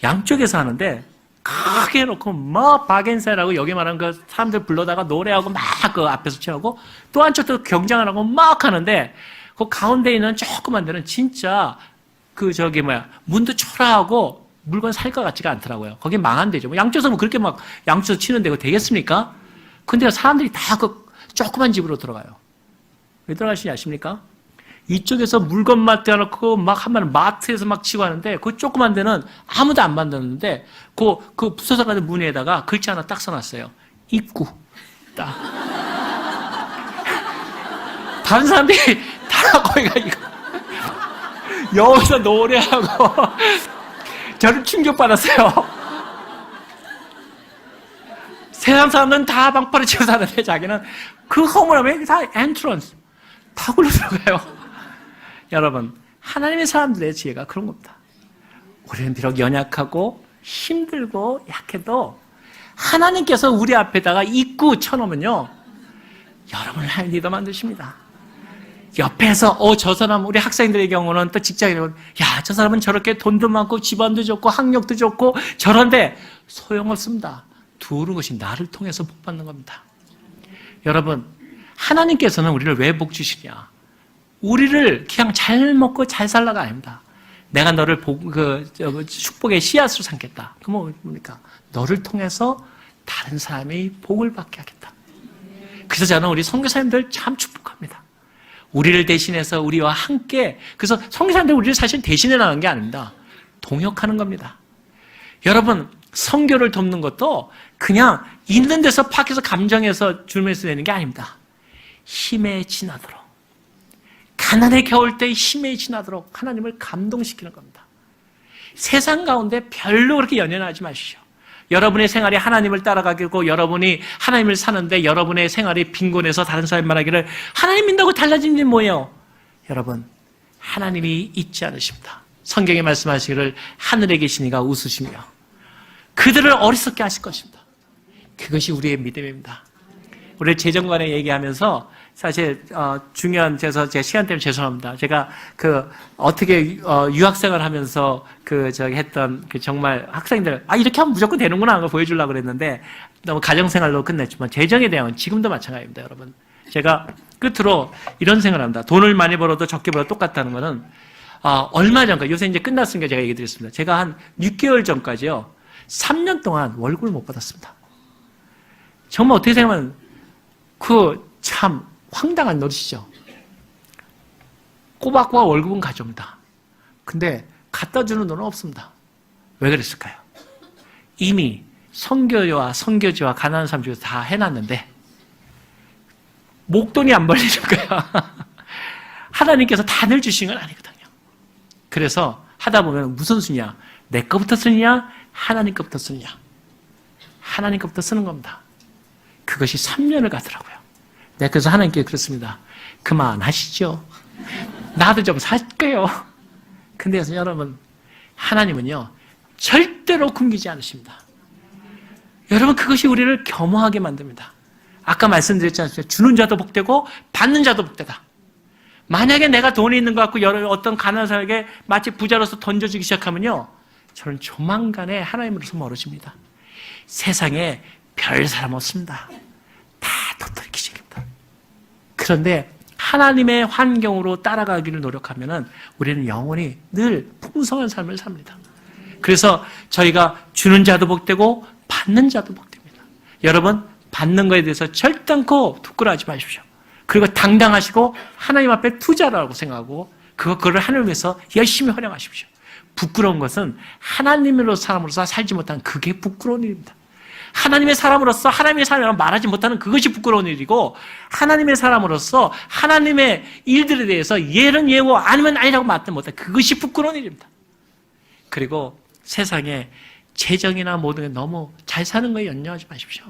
양쪽에서 하는데 크게 해놓고 바겐세라고 여기 말하는 그 사람들 불러다가 노래하고 막 그 앞에서 채우고 또 한쪽도 경장을 하고 막 하는데 그 가운데 있는 조그만 데는 진짜 문도 초라하고 물건 살 것 같지가 않더라고요. 거기 망한 데죠. 양쪽에서 그렇게 막 양쪽에서 치는 데가 되겠습니까? 근데 사람들이 다 그 조그만 집으로 들어가요. 왜 들어가시는지 아십니까? 이쪽에서 물건만 떼어놓고 막 하면 마트에서 막 치고 하는데 그 조그만 데는 아무도 안 만드는데 그 부서져가는 문 위에다가 글자 하나 딱 써놨어요. 입구. 딱. 다른 사람들이 다 거기가 이거. 여기서 노래하고 저를 충격받았어요. 세상 사람들은 다 방파를 치고 사는데 자기는 그 허물함에 다 엔트런스. 다 굴러 들어가요. 여러분, 하나님의 사람들의 지혜가 그런 겁니다. 우리는 비록 연약하고 힘들고 약해도 하나님께서 우리 앞에다가 입구 쳐놓으면요, 여러분을 하나님 리더 만드십니다. 옆에서 저 사람 우리 학생들의 경우는 또 직장인은 저 사람은 저렇게 돈도 많고 집안도 좋고 학력도 좋고 저런데 소용없습니다. 두는 것이 나를 통해서 복 받는 겁니다. 여러분, 하나님께서는 우리를 왜 복 주시냐? 우리를 그냥 잘 먹고 잘 살라가 아닙니다. 내가 너를 축복의 씨앗으로 삼겠다. 그럼 뭡니까? 너를 통해서 다른 사람이 복을 받게 하겠다. 그래서 저는 우리 선교사님들 참 축복합니다. 우리를 대신해서 우리와 함께, 그래서 선교사님들 우리를 사실 대신해 나가는 게 아닙니다. 동역하는 겁니다. 여러분, 선교를 돕는 것도 그냥 있는 데서 밖에서 감정에서 줄면서 되는 게 아닙니다. 힘에 지나도록, 가난에 겨울 때 힘에 지나도록 하나님을 감동시키는 겁니다. 세상 가운데 별로 그렇게 연연하지 마시죠. 여러분의 생활이 하나님을 따라가고 여러분이 하나님을 사는데 여러분의 생활이 빈곤해서 다른 사람이 말하기를 하나님 믿는다고 달라진 게 뭐예요? 여러분, 하나님이 있지 않으십니다. 성경에 말씀하시기를 하늘에 계신 이가 웃으시며 그들을 어리석게 하실 것입니다. 그것이 우리의 믿음입니다. 우리 재정관에 얘기하면서 사실 중요한 제가 시간 때문에 죄송합니다. 제가 어떻게 유학생활 하면서 했던 정말 학생들 이렇게 하면 무조건 되는구나 하는 걸 보여주려고 그랬는데 너무 가정생활로 끝냈지만 재정에 대한 건 지금도 마찬가지입니다, 여러분. 제가 끝으로 이런 생각을 합니다. 돈을 많이 벌어도 적게 벌어도 똑같다는 거는 얼마 전까 요새 이제 끝났으니까 제가 얘기 드렸습니다. 제가 한 6개월 전까지요 3년 동안 월급을 못 받았습니다. 정말 어떻게 생각하면 참 황당한 노릇이죠. 꼬박꼬박 월급은 가져옵니다. 근데 갖다 주는 돈은 없습니다. 왜 그랬을까요? 이미 선교와 선교지와 가난한 사람 중에서 다 해놨는데 목돈이 안 벌리는 거야. 하나님께서 다 늘 주신 건 아니거든요. 그래서 하다 보면 무슨 수냐? 내 거부터 쓰느냐? 하나님 거부터 쓰느냐? 하나님 거부터 쓰는 겁니다. 그것이 3년을 가더라고요. 내가 그래서 하나님께 그렇습니다. 그만하시죠. 나도 좀 살게요. 근데 여러분, 하나님은요, 절대로 굶기지 않으십니다. 여러분, 그것이 우리를 겸허하게 만듭니다. 아까 말씀드렸지 않습니까? 주는 자도 복되고, 받는 자도 복되다. 만약에 내가 돈이 있는 것 같고, 어떤 가난한 사람에게 마치 부자로서 던져주기 시작하면요, 저는 조만간에 하나님으로서 멀어집니다. 세상에 별 사람 없습니다. 다 도토리기 시작합니다. 그런데 하나님의 환경으로 따라가기를 노력하면은 우리는 영원히 늘 풍성한 삶을 삽니다. 그래서 저희가 주는 자도 복되고 받는 자도 복됩니다. 여러분, 받는 것에 대해서 절대 않고 부끄러워하지 마십시오. 그리고 당당하시고 하나님 앞에 투자라고 생각하고 그거를 하나님을 위해서 열심히 활용하십시오. 부끄러운 것은 하나님으로 사람으로서 살지 못하는 그게 부끄러운 일입니다. 하나님의 사람으로서 하나님의 사람이라고 말하지 못하는 그것이 부끄러운 일이고 하나님의 사람으로서 하나님의 일들에 대해서 예는 예고 아니면 아니라고 말하지 못하는 그것이 부끄러운 일입니다. 그리고 세상에 재정이나 모든 게 너무 잘 사는 거에 연연하지 마십시오.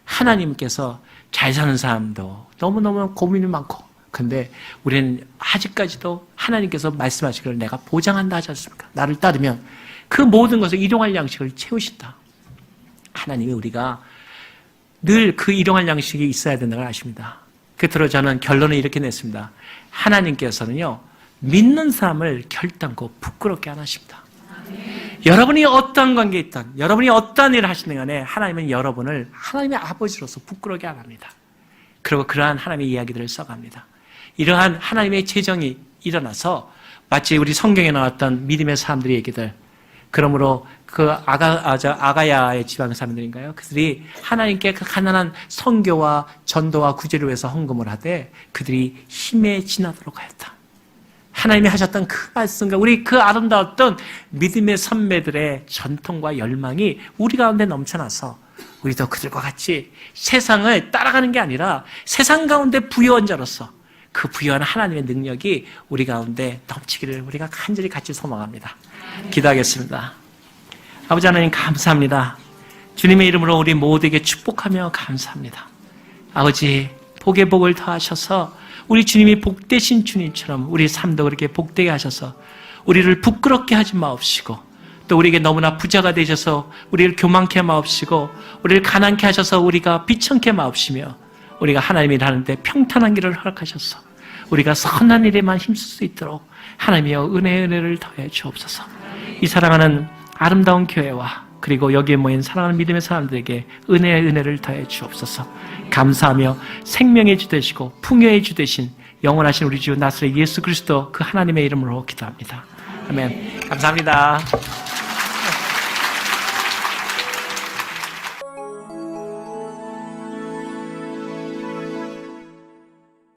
하나님께서 잘 사는 사람도 너무너무 고민이 많고 근데 우리는 아직까지도 하나님께서 말씀하시기를 내가 보장한다 하지 않습니까? 나를 따르면 그 모든 것을 일용할 양식을 채우신다. 하나님이 우리가 늘 그 일용할 양식이 있어야 된다는 걸 아십니다. 끝으로 저는 결론을 이렇게 냈습니다. 하나님께서는요, 믿는 사람을 결단코 부끄럽게 안 하십니다. 여러분이 어떠한 관계에 있든, 여러분이 어떠한 일을 하시는 간에 하나님은 여러분을 하나님의 아버지로서 부끄럽게 안 합니다. 그리고 그러한 하나님의 이야기들을 써갑니다. 이러한 하나님의 재정이 일어나서 마치 우리 성경에 나왔던 믿음의 사람들의 얘기들, 그러므로 그 아가야의 지방 사람들인가요? 그들이 하나님께 그 가난한 선교와 전도와 구제를 위해서 헌금을 하되 그들이 힘에 지나도록 하였다. 하나님이 하셨던 그 말씀과 우리 그 아름다웠던 믿음의 선배들의 전통과 열망이 우리 가운데 넘쳐나서 우리도 그들과 같이 세상을 따라가는 게 아니라 세상 가운데 부유한 자로서 그 부유한 하나님의 능력이 우리 가운데 넘치기를 우리가 간절히 같이 소망합니다. 기도하겠습니다. 아버지 하나님 감사합니다. 주님의 이름으로 우리 모두에게 축복하며 감사합니다. 아버지 복의 복을 더하셔서 우리 주님이 복되신 주님처럼 우리 삶도 그렇게 복되게 하셔서 우리를 부끄럽게 하지 마옵시고 또 우리에게 너무나 부자가 되셔서 우리를 교만케 마옵시고 우리를 가난케 하셔서 우리가 비천케 마옵시며 우리가 하나님이 하는데 평탄한 길을 허락하셔서 우리가 선한 일에만 힘쓸 수 있도록 하나님이여 은혜를 더해 주옵소서. 이 사랑하는 아름다운 교회와 그리고 여기에 모인 사랑하는 믿음의 사람들에게 은혜를 더해 주옵소서. 감사하며 생명의 주 되시고 풍요의 주 되신 영원하신 우리 주 나사렛 예수 그리스도 그 하나님의 이름으로 기도합니다. 아멘. 감사합니다.